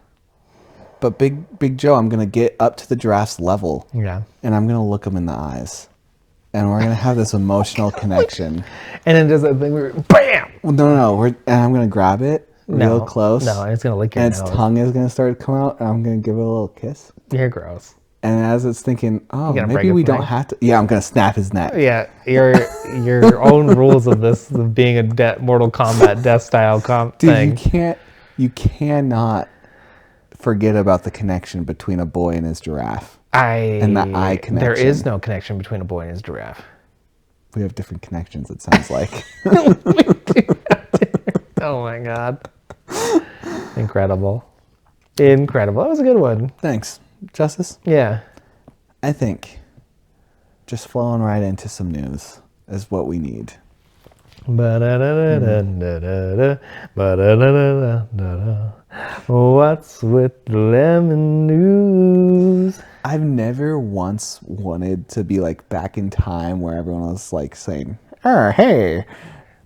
But Big Joe, I'm gonna get up to the giraffe's level. Yeah. And I'm gonna look him in the eyes, and we're gonna have this emotional connection. And then does that thing where bam? Well, no. And I'm gonna grab it. Real close. No, and it's going to lick your nose. And its tongue is going to start to come out, and I'm going to give it a little kiss. You're gross. And as it's thinking, oh, maybe we don't have to. Yeah, I'm going to snap his neck. Yeah, your own rules of this, of being a Mortal Kombat death style thing. Dude, you cannot forget about the connection between a boy and his giraffe. And the eye connection. There is no connection between a boy and his giraffe. We have different connections, it sounds like. Oh my God. Incredible. That was a good one. Thanks. Justice? Yeah. I think just flowing right into some news is what we need. What's with the lemon news? I've never once wanted to be like back in time where everyone was like saying, "Oh, hey."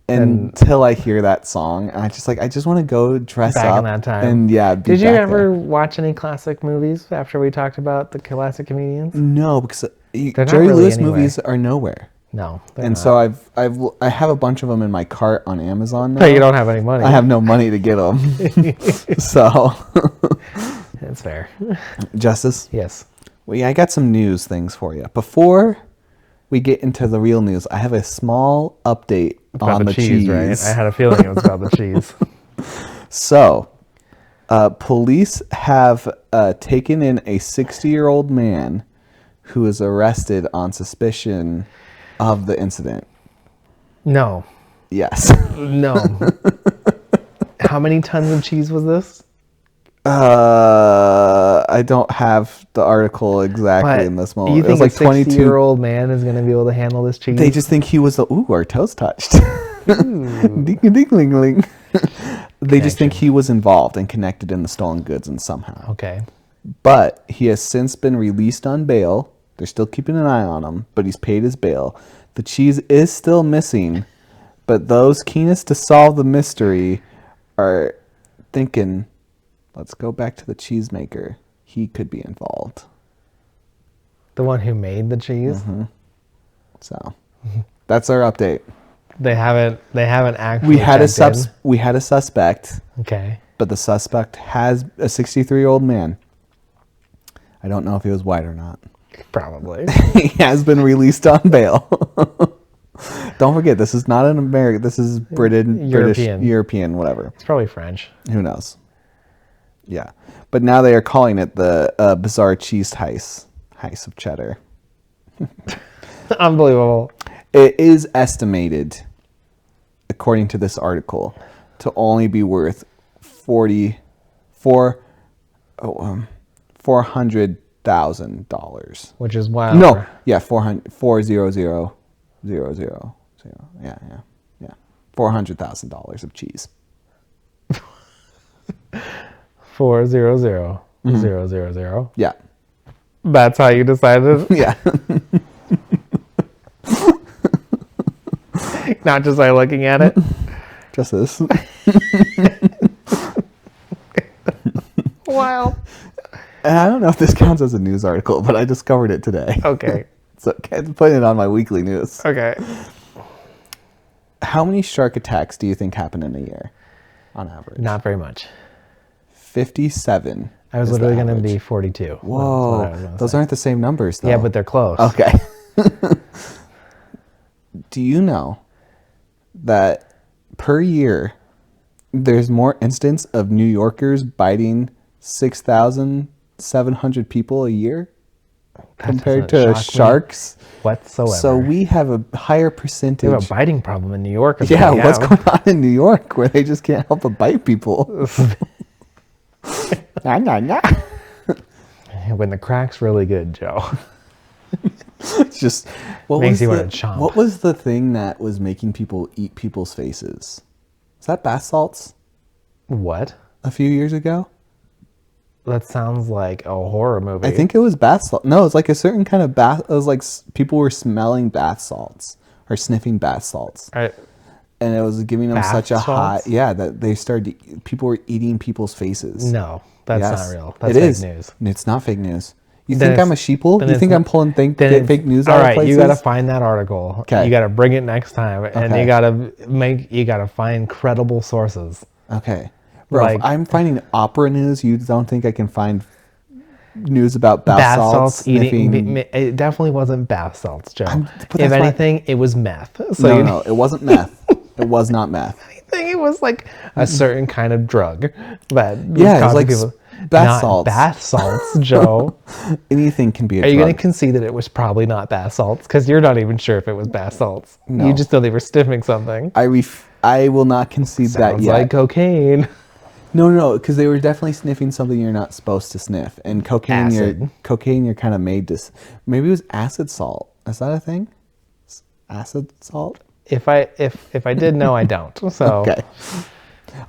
Until I hear that song, and I just want to go dress back up in that time. And yeah, did you ever watch any classic movies after we talked about the classic comedians? No, because Jerry Lewis movies are nowhere. No, and so I have a bunch of them in my cart on Amazon now. But you don't have any money. I have no money to get them. So that's fair. Justice? Yes. Well, yeah, I got some news things for you. Before we get into the real news, I have a small update on the cheese. Right? I had a feeling it was about the cheese. So, police have taken in a 60-year-old man who is arrested on suspicion of the incident. No. Yes. No. How many tons of cheese was this? I don't have the article exactly in this moment. You think it was like a 60-year-old man is going to be able to handle this cheese? They just think he was our toes touched. Ding-a-ding-ling-ling. They just think he was involved and connected in the stolen goods and somehow. Okay. But he has since been released on bail. They're still keeping an eye on him, but he's paid his bail. The cheese is still missing, but those keenest to solve the mystery are thinking, let's go back to the cheesemaker. He could be involved. The one who made the cheese? Mm-hmm. So, that's our update. They haven't actually We had a suspect. Okay. But the suspect has a 63-year-old man. I don't know if he was white or not. Probably. He has been released on bail. Don't forget, this is not an American. This is British, European, whatever. It's probably French. Who knows? Yeah. But now they are calling it the bizarre cheese heist of cheddar. Unbelievable. It is estimated, according to this article, to only be worth $400,000. Which is wild. No, yeah, 400,000. Yeah. $400,000 of cheese. 400,000. Yeah. That's how you decided? Yeah. Not just by looking at it? Just this. Wow. And I don't know if this counts as a news article, but I discovered it today. Okay. So I'm putting it on my weekly news. Okay. How many shark attacks do you think happen in a year, on average? Not very much. 57. I was literally going to be 42. Whoa. Those aren't the same numbers, though. Yeah, but they're close. Okay. Do you know that per year there's more instances of New Yorkers biting 6,700 people a year compared to sharks whatsoever? So we have a higher percentage. We have a biting problem in New York. Yeah, what's going on in New York where they just can't help but bite people? Nah. When the crack's really good, Joe. It's just makes you want to chomp. What was the thing that was making people eat people's faces? Is that bath salts? What? A few years ago? That sounds like a horror movie. I think it was bath salt. No, it's like a certain kind of bath. It was like people were smelling bath salts or sniffing bath salts. And it was giving them such a high. Yeah, that they started. People were eating people's faces. No, that's not real. That's fake news. It's not fake news. You think I'm a sheeple? You think I'm pulling fake news out of places? All right, you got to find that article. Okay. You got to bring it next time, and you got to find credible sources. Okay. Bro, if I'm finding opera news, you don't think I can find news about bath salts eating? It definitely wasn't bath salts, Joe. If anything, it was meth. So no, it wasn't meth. It was not meth. It was like a certain kind of drug that it was like bath salts. Bath salts, Joe. Anything can be a drug. Are you going to concede that it was probably not bath salts? Because you're not even sure if it was bath salts. No. You just know they were sniffing something. I will not concede that yet. Sounds like cocaine. No, because they were definitely sniffing something you're not supposed to sniff. And cocaine, you're kind of made to. Maybe it was acid salt. Is that a thing? Acid salt? If I did know, I don't. So okay.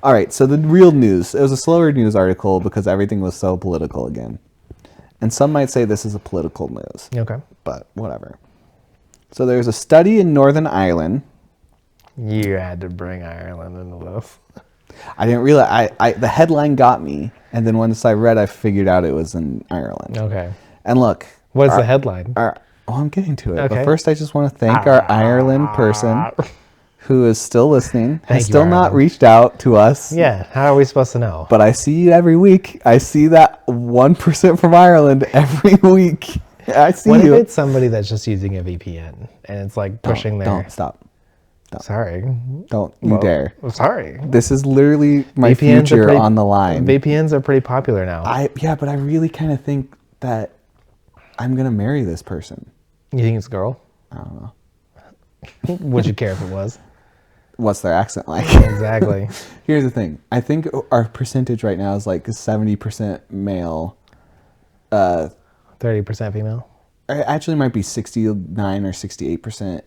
All right. So the real news. It was a slower news article because everything was so political again. And some might say this is a political news. Okay. But whatever. So there's a study in Northern Ireland. You had to bring Ireland into this. I didn't realize. The headline got me, and then once I read, I figured out it was in Ireland. Okay. And look, what's the headline? I'm getting to it. Okay. But first, I just want to thank our Ireland person who is still listening. Has still not reached out to us. Yeah. How are we supposed to know? But I see you every week. I see that 1% from Ireland every week. I see you. What if it's somebody that's just using a VPN and it's like pushing their... Don't stop. Sorry. Don't you dare. Sorry. This is literally my future on the line. VPNs are pretty popular now. But I really kind of think that I'm going to marry this person. You think it's a girl? I don't know. Would you care if it was? What's their accent like? Exactly. Here's the thing. I think our percentage right now is like 70% male. 30% female? It actually might be 69 or 68%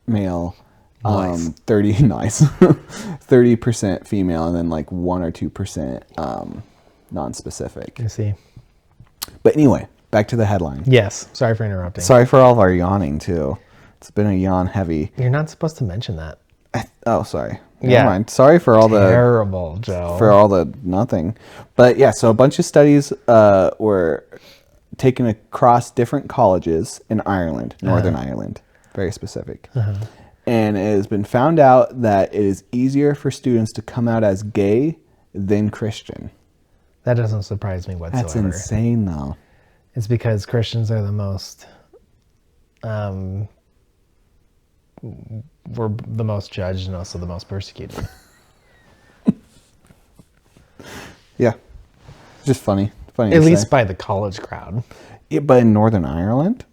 male. Nice. 30 nice 30% female, and then like 1 or 2% non-specific. You see. But anyway, back to the headline. Yes. Sorry for interrupting. Sorry for all of our yawning too. It's been a yawn heavy. You're not supposed to mention that. Oh, sorry. Yeah. Never mind. Sorry for all Terrible, Joe. for all the nothing. But yeah, so a bunch of studies were taken across different colleges in Ireland, Northern Ireland, very specific. And it has been found out that it is easier for students to come out as gay than Christian. That doesn't surprise me whatsoever. That's insane, though. It's because Christians are the most, we're the most judged and also the most persecuted. Yeah, just funny. At least by the college crowd. Yeah, but in Northern Ireland,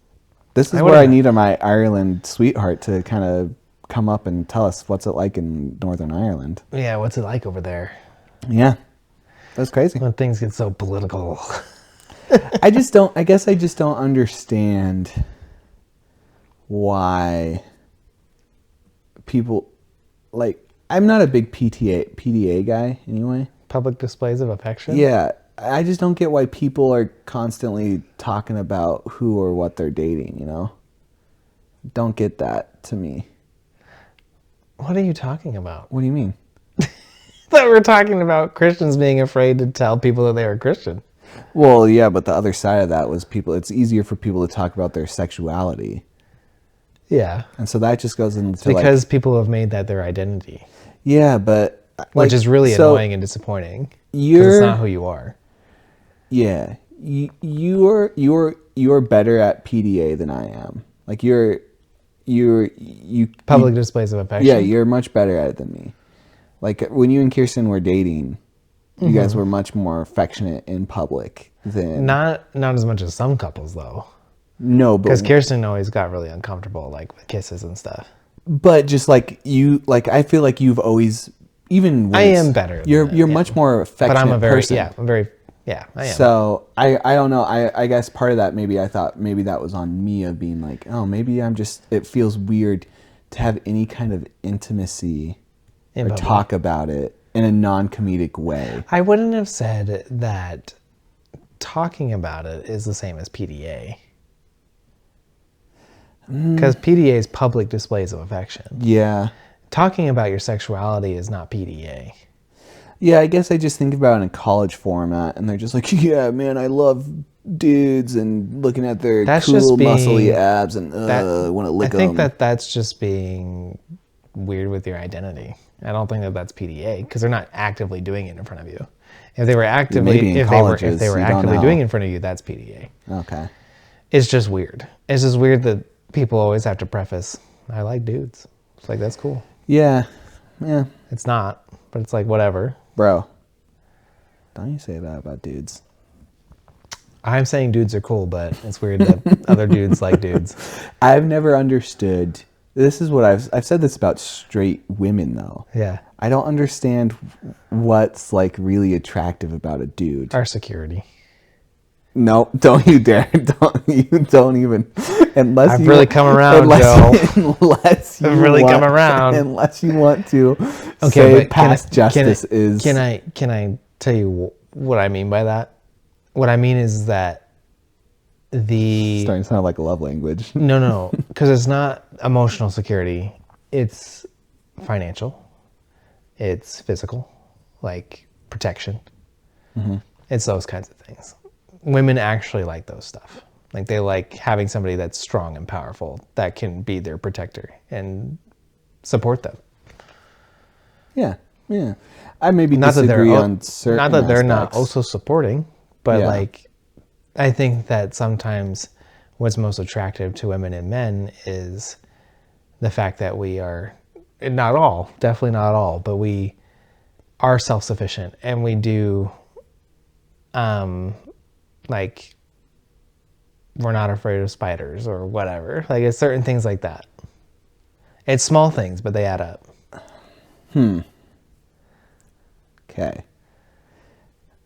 this is where I need my Ireland sweetheart to kind of come up and tell us what's it like in Northern Ireland. Yeah, what's it like over there? Yeah, that's crazy. When things get so political. I guess I just don't understand why people, like, I'm not a big PDA guy anyway. Public displays of affection? Yeah, I just don't get why people are constantly talking about who or what they're dating, you know? Don't get that to me. What are you talking about? What do you mean? That we're talking about Christians being afraid to tell people that they are Christian. Well, yeah, but the other side of that was it's easier for people to talk about their sexuality. Yeah. And so that just goes into because people have made that their identity. Yeah, but which is really annoying and disappointing. Because it's not who you are. Yeah. You're better at PDA than I am. Like you public displays of affection. Yeah, you're much better at it than me. Like when you and Kirsten were dating, you guys were much more affectionate in public than not as much as some couples though. No, but because Kirsten always got really uncomfortable, like with kisses and stuff. But just like you, like I feel like you've always, even when I am better. You're much more affectionate. But I'm a very person. I am. So I don't know. I guess part of that maybe I thought maybe that was on me of being like, oh, maybe I'm just. It feels weird to have any kind of intimacy or talk about it in a non-comedic way. I wouldn't have said that talking about it is the same as PDA. Because PDA is public displays of affection. Yeah. Talking about your sexuality is not PDA. Yeah, I guess I just think about it in a college format, and they're just like, yeah, man, I love dudes and looking at their cool, muscly abs and want to lick them. I think that's just being weird with your identity. I don't think that that's PDA because they're not actively doing it in front of you. If they were actively, doing it in front of you, that's PDA. Okay. It's just weird. It's just weird that people always have to preface, I like dudes. It's like, that's cool. Yeah. It's not, but it's like, whatever. Bro, don't you say that about dudes. I'm saying dudes are cool, but it's weird that other dudes like dudes. I've never understood. This is what I've said this about straight women, though. Yeah. I don't understand what's like really attractive about a dude. Our security. No, don't you dare. Don't even. Unless I've really come around, Joe. Unless you come around. Unless you want to say past justice is. Can I tell you what I mean by that? What I mean is that It's starting to sound like a love language. No, because it's not emotional security. It's financial. It's physical, like protection. Mm-hmm. It's those kinds of things. Women actually like those stuff. Like they like having somebody that's strong and powerful that can be their protector and support them. Yeah. I maybe disagree on certain Not that they're aspects. not also supporting, but like I think that sometimes what's most attractive to women and men is the fact that we are, not all, definitely not all, but we are self-sufficient and we do like we're not afraid of spiders or whatever. Like it's certain things like that. It's small things, but they add up. Okay.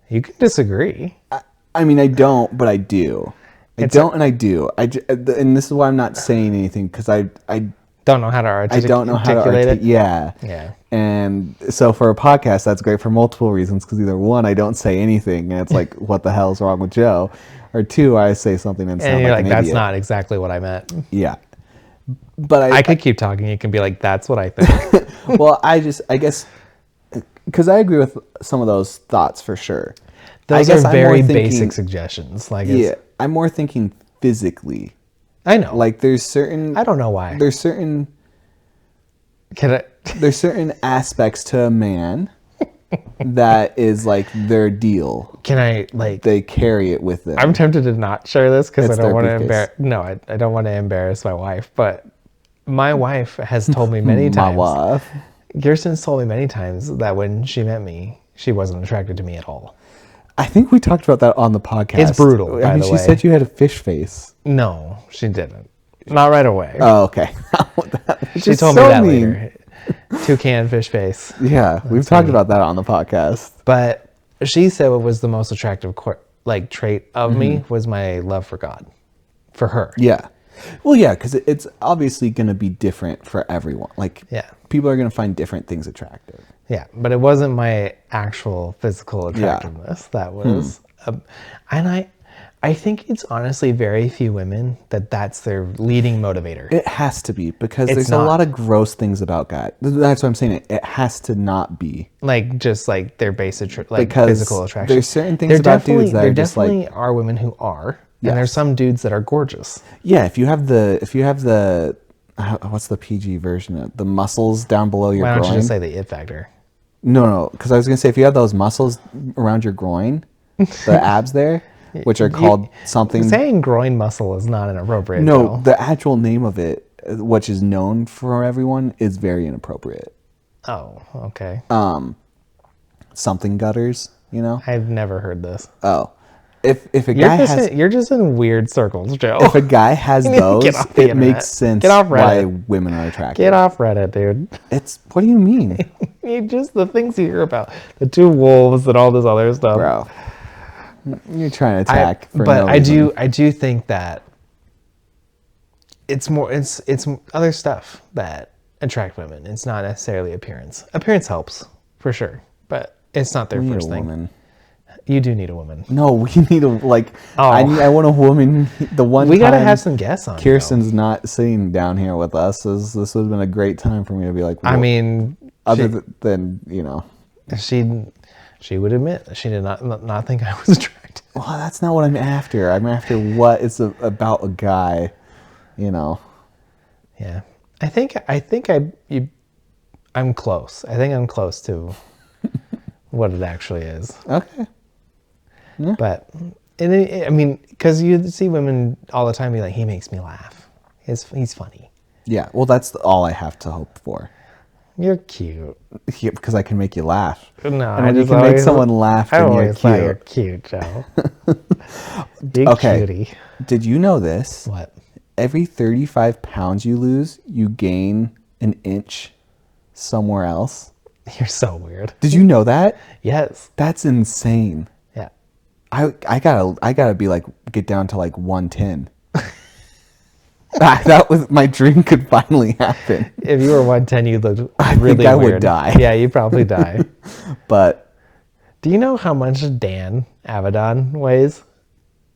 You can disagree. I mean, I don't, but I do. I don't and I do. And this is why I'm not saying anything because I Don't know how to I don't know how to articulate it. Yeah. Yeah. And so for a podcast, that's great for multiple reasons, because either one, I don't say anything, and it's like, what the hell's wrong with Joe? Or two, I say something and sound And you're like like, an that's idiot. not exactly what I meant. Yeah. But I could keep talking. You can be like, that's what I think. well, I guess, because I agree with some of those thoughts for sure. Those are very basic suggestions. Like, yeah, I'm more thinking physically. I know. Like, there's certain... I don't know why. There's certain aspects to a man that is like their deal. Can I, like... They carry it with them. I'm tempted to not share this because I don't want to briefcase. embarrass... No, I don't want to embarrass my wife. But my wife has told me many times... My wife. Kirsten's told me many times that when she met me, she wasn't attracted to me at all. I think we talked about that on the podcast. It's brutal, by the way. She said you had a fish face. No, she didn't. Not right away. Oh, okay. She told me that later. Toucan fish face. Yeah, we've talked about that on the podcast. But she said what was the most attractive trait of me was my love for God. For her. Yeah. Well, yeah, because it's obviously going to be different for everyone. Like, people are going to find different things attractive. Yeah, but it wasn't my actual physical attractiveness. That was... and I think it's honestly very few women that's their leading motivator. It has to be, because there's a lot of gross things about guys. That's what I'm saying. It has to not be. Like, just like their basic physical attraction. There's certain things about dudes that are just like... There definitely are women who are. Yes. And there's some dudes that are gorgeous. Yeah, if you have the what's the PG version of the muscles down below your groin? Why don't you just say the it factor? No, because I was gonna say, if you have those muscles around your groin, the abs there, which are called something. Saying groin muscle is not inappropriate. No, the actual name of it, which is known for everyone, is very inappropriate. Oh, okay. Something gutters, you know? I've never heard this. Oh. If a guy has... You're just in weird circles, Joe. If a guy has those, it makes sense why women are attracted. Get off Reddit, dude. What do you mean? Just the things you hear about. The two wolves and all this other stuff. Bro. You're trying to attack I do think that it's other stuff that attract women. It's not necessarily appearance. Appearance helps, for sure. But it's not their first thing. Woman. You do need a woman. No, we need I want a woman. We gotta have some guests on. Kirsten's not sitting down here with us. This would have been a great time for me to be like. Well, I mean, other than she would admit she did not think I was attractive. Well, that's not what I'm after. I'm after what is about a guy, Yeah, I'm close. I think I'm close to what it actually is. Okay. Yeah. But, because you see women all the time be like, he makes me laugh. He's funny. Yeah, well, that's all I have to hope for. You're cute. Yeah, because I can make you laugh. No, and you can make someone laugh, then you're cute. You're cute, Joe. Big cutie. Did you know this? What? Every 35 pounds you lose, you gain an inch somewhere else. You're so weird. Did you know that? Yes. That's insane. Yeah. I gotta be get down to 110. That was my dream could finally happen. If you were 110, you'd look really I think I would die. Yeah, you'd probably die. But do you know how much Dan Avedon weighs?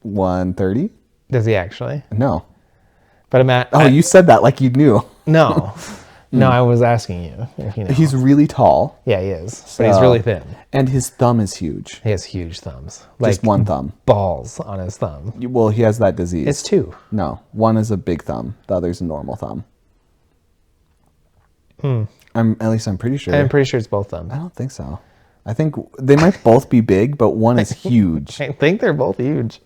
130? Does he actually? No. But I'm at. Oh, you said that like you knew. No. No, I was asking you if you know. He's really tall. Yeah, he is. But he's really thin. And his thumb is huge. He has huge thumbs. Just one thumb. Balls on his thumb. Well, he has that disease. It's two. No. One is a big thumb. The other's a normal thumb. I'm pretty sure. I'm pretty sure it's both thumbs. I don't think so. I think they might both be big, but one is huge. I think they're both huge.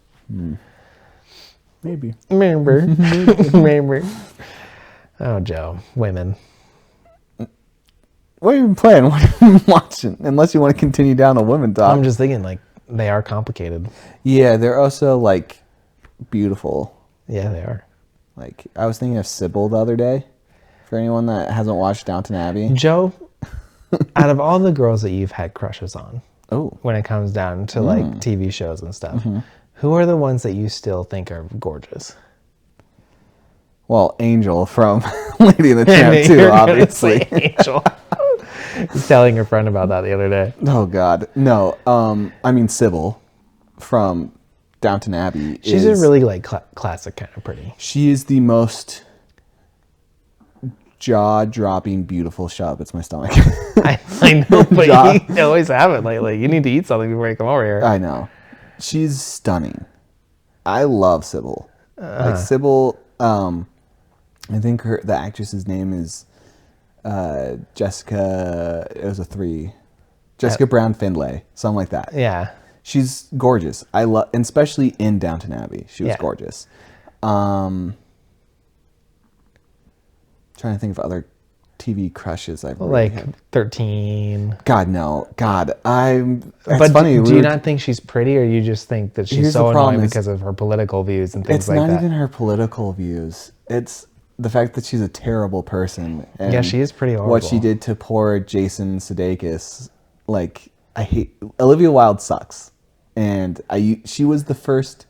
Maybe. Maybe. Oh, Joe. Women. What are you playing? What are you watching? Unless you want to continue down the women talk. I'm just thinking, they are complicated. Yeah, they're also, beautiful. Yeah, they are. I was thinking of Sybil the other day. For anyone that hasn't watched Downton Abbey. Joe, out of all the girls that you've had crushes on, when it comes down to, TV shows and stuff, who are the ones that you still think are gorgeous? Well, Angel from Lady and the Tramp too, obviously. Angel. He's telling her friend about that the other day. Oh God, no. I mean Sybil from Downton Abbey. She's a really like classic kind of pretty. She is the most jaw-dropping, beautiful. Shut up! It's my stomach. I know, but you always have it lately. You need to eat something before you come over here. I know. She's stunning. I love Sybil. Like Sybil. I think the actress's name is Jessica. It was a 3. Jessica Brown Findlay, something like that. Yeah. She's gorgeous. I love, especially in Downton Abbey. She was gorgeous. Trying to think of other TV crushes I've really had. 13. God no. God, it's but funny. Do you not think she's pretty, or you just think that she's so annoying because of her political views and things like that? It's not even her political views. It's the fact that she's a terrible person. And yeah, she is pretty horrible. What she did to poor Jason Sudeikis, like, I hate. Olivia Wilde sucks, and she was the first,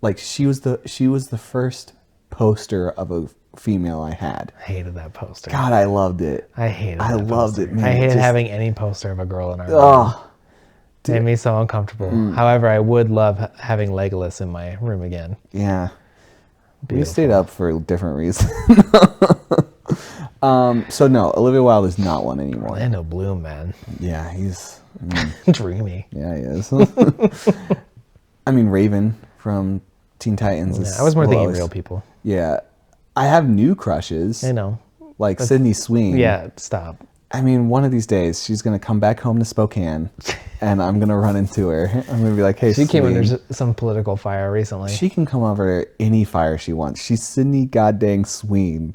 like, she was the first poster of a female I had. I hated that poster. God, I loved it. I hated. I loved it, man. I hated having any poster of a girl in our room. Oh, it made me so uncomfortable. However, I would love having Legolas in my room again. Yeah. Beautiful. We stayed up for different reasons. So no, Olivia Wilde is not one anymore. Orlando Bloom, man. Yeah, he's dreamy. Yeah, he is. I mean, Raven from Teen Titans. Yeah, I was more thinking real people. Yeah, I have new crushes. I know, like Sydney Sweeney. Yeah, stop. I mean, one of these days she's gonna come back home to Spokane, and I'm gonna run into her. I'm gonna be like, "Hey, she came under some political fire recently." She can come over any fire she wants. She's Sydney Goddang Sweeney.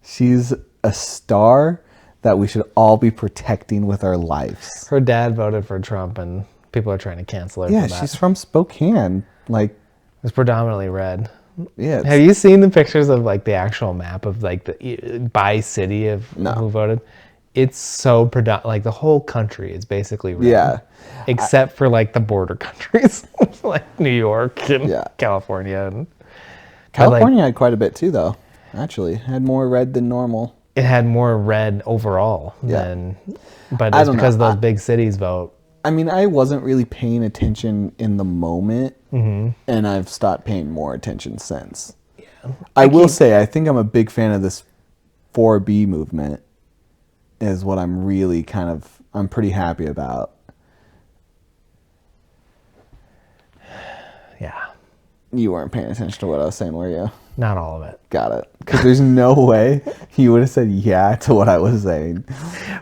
She's a star that we should all be protecting with our lives. Her dad voted for Trump, and people are trying to cancel her. Yeah, for that. she's from Spokane. Like, it's predominantly red. Yeah. Have you seen the pictures of like the actual map of like the by city of who voted? It's so like the whole country is basically red. Yeah. Except for like the border countries like New York and California. And California had quite a bit too, though. Actually, had more red than normal. It had more red overall than, but it's because those big cities vote. I mean, I wasn't really paying attention in the moment, and I've stopped paying more attention since. Yeah. I will say, I think I'm a big fan of this 4B movement, is what I'm really I'm pretty happy about. Yeah. You weren't paying attention to what I was saying, were you? Not all of it. Got it. Because there's no way you would have said yeah to what I was saying.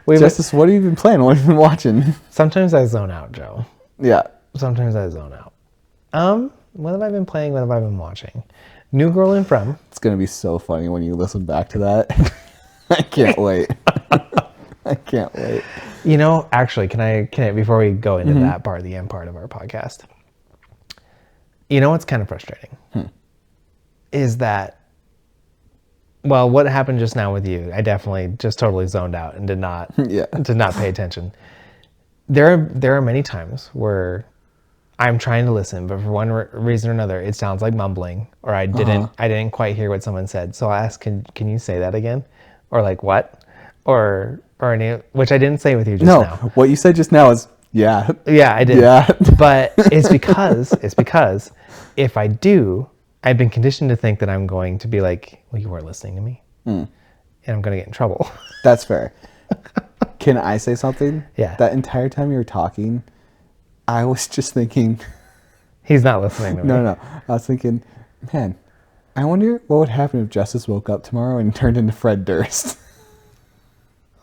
Justice, what have you been playing? What have you been watching? Sometimes I zone out, Joe. Yeah. Sometimes I zone out. What have I been playing? What have I been watching? New Girl in From. It's going to be so funny when you listen back to that. I can't wait. I can't wait. You know, actually, can I before we go into that part, the end part of our podcast, you know what's kind of frustrating? Is that, well, what happened just now with you, I definitely just totally zoned out and did not pay attention. There are many times where I'm trying to listen, but for one reason or another, it sounds like mumbling, or I didn't quite hear what someone said. So I asked, can you say that again? Or like what? Or which I didn't say with you just now. No, what you said just now is yeah. Yeah, I did. Yeah. But it's because if I do, I've been conditioned to think that I'm going to be like, well, you weren't listening to me. And I'm going to get in trouble. That's fair. Can I say something? Yeah. That entire time you were talking, I was just thinking... He's not listening to me. No. I was thinking, man, I wonder what would happen if Justice woke up tomorrow and turned into Fred Durst.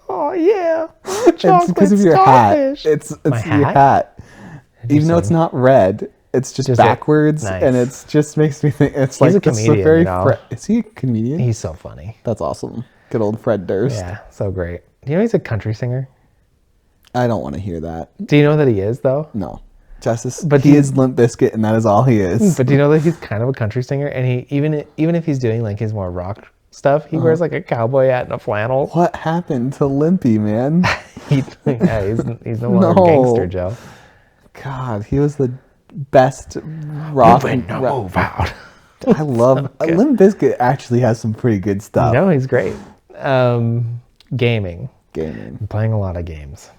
Oh, yeah. It's because of your hat. It's My your hat. Even though it's not red... It's just backwards, and it just makes me think it's he's like a comedian. Is he a comedian? He's so funny. That's awesome. Good old Fred Durst. Yeah, so great. Do you know he's a country singer? I don't want to hear that. Do you know that he is though? No, Justice. But he is Limp Bizkit, and that is all he is. But do you know that he's kind of a country singer? And he even if he's doing like his more rock stuff, he wears like a cowboy hat and a flannel. What happened to Limpy, man? He's no longer gangster, Joe. God, he was the best rock. Move out. I love Limp Bizkit. Actually, has some pretty good stuff. No, he's great. Gaming. Gaming. I'm playing a lot of games.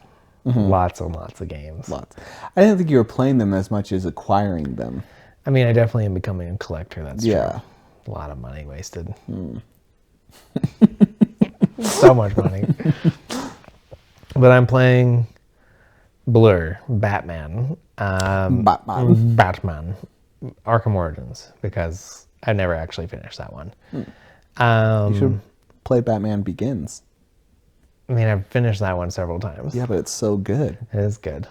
Lots and lots of games. Lots. I didn't think you were playing them as much as acquiring them. I mean, I definitely am becoming a collector. That's true. Yeah. A lot of money wasted. So much money. But I'm playing Batman. Batman. Arkham Origins, because I've never actually finished that one. You should play Batman Begins. I mean, I've finished that one several times. Yeah, but it's so good. It is good,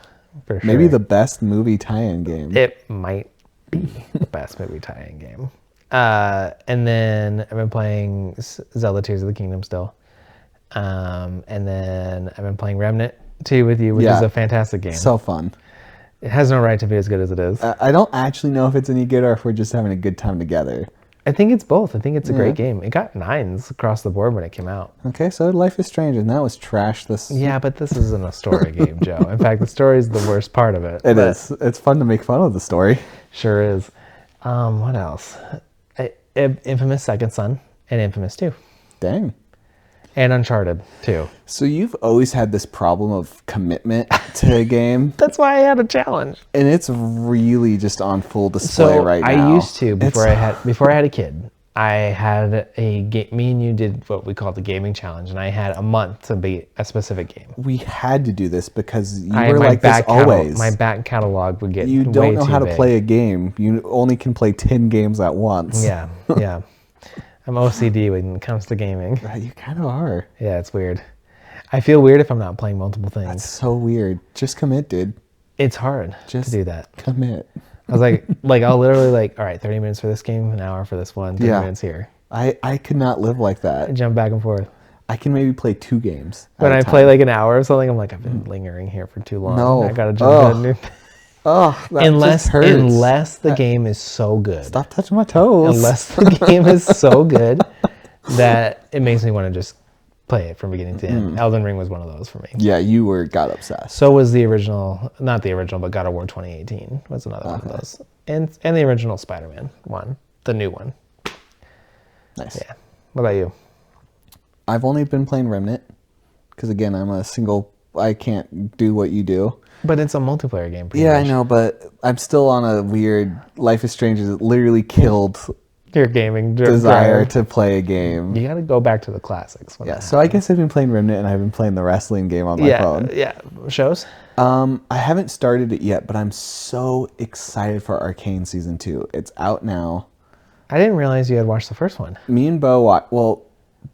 for sure. Maybe the best movie tie-in game. It might be the best movie tie-in game. And then I've been playing Zelda Tears of the Kingdom still. And then I've been playing Remnant 2 with you, which is a fantastic game. So fun. It has no right to be as good as it is. I don't actually know if it's any good or if we're just having a good time together. I think it's both. I think it's a great game. It got 9s across the board when it came out. Okay, so Life is Strange, and that was trash. Yeah, but this isn't a story game, Joe. In fact, the story is the worst part of it. It is. It's fun to make fun of the story. Sure is. What else? Infamous Second Son and Infamous 2. Dang. And Uncharted 2. So you've always had this problem of commitment to a game. That's why I had a challenge. And it's really just on full display right now. I used to before I had a kid. I had me and you did what we called the gaming challenge, and I had a month to beat a specific game. We had to do this because you were like this always. My back catalog would get You don't know how to big. play a game. You only can play 10 games at once. Yeah, yeah. I'm OCD when it comes to gaming. You kind of are. Yeah, it's weird. I feel weird if I'm not playing multiple things. That's so weird. Just commit, dude. It's hard to do that. Commit. I was like, I'll literally all right, 30 minutes for this game, an hour for this one, 30 minutes here. I could not live like that. I jump back and forth. I can maybe play 2 games. When I play like an hour or something, I'm like, I've been lingering here for too long. No. I gotta jump to a new thing. Oh, that just hurts. Unless the game is so good. Stop touching my toes. Unless the game is so good that it makes me want to just play it from beginning to end. Elden Ring was one of those for me. Yeah, you got obsessed. So was the original, not the original, but God of War 2018 was another one of those. And the original Spider-Man one, the new one. Nice. Yeah. What about you? I've only been playing Remnant because, again, I'm a single. I can't do what you do. But it's a multiplayer game. Yeah, much. I know, but I'm still on a weird Life is Strange that literally killed your gaming desire to play a game. You got to go back to the classics. Yeah, so I guess I've been playing Remnant and I've been playing the wrestling game on my phone. Yeah, shows? I haven't started it yet, but I'm so excited for Arcane Season 2. It's out now. I didn't realize you had watched the first one. Me and Bo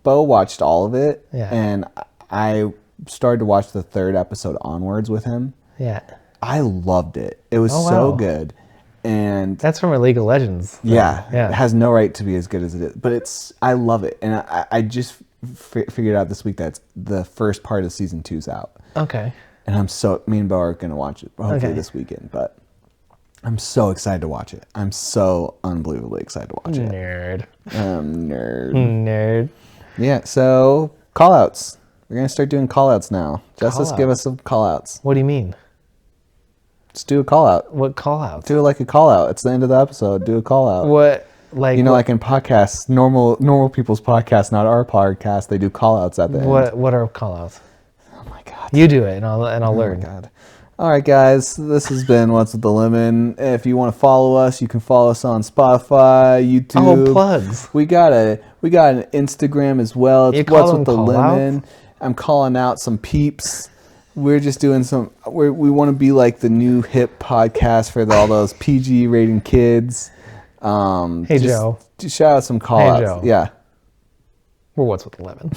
watched all of it, and I started to watch the 3rd episode onwards with him. Yeah. I loved it. It was so good. And that's from a League of Legends. Yeah. It has no right to be as good as it is. But I love it. And I just figured out this week that the first part of season 2's out. Okay. And me and Bo are going to watch it hopefully this weekend. But I'm so excited to watch it. I'm so unbelievably excited to watch it. Nerd. Nerd. Yeah, so call-outs. We're going to start doing call-outs now. Justice, give us some call-outs. What do you mean? Just do a call-out. What call-outs? Do like a call-out. It's the end of the episode. Do a call-out. What? Like, like in podcasts, normal people's podcasts, not our podcast, they do call-outs at the end. What are call-outs? Oh my God. You do it and I'll learn. Oh my God. All right, guys, this has been What's with the Lemon. If you want to follow us, you can follow us on Spotify, YouTube. Oh, plugs. We got an Instagram as well. It's What's with the Lemon. I'm calling out some peeps. We're just doing we want to be like the new hip podcast for all those PG rating kids. Hey, Joe. Just shout out some call outs. Joe. Yeah. We're What's with the Lemon.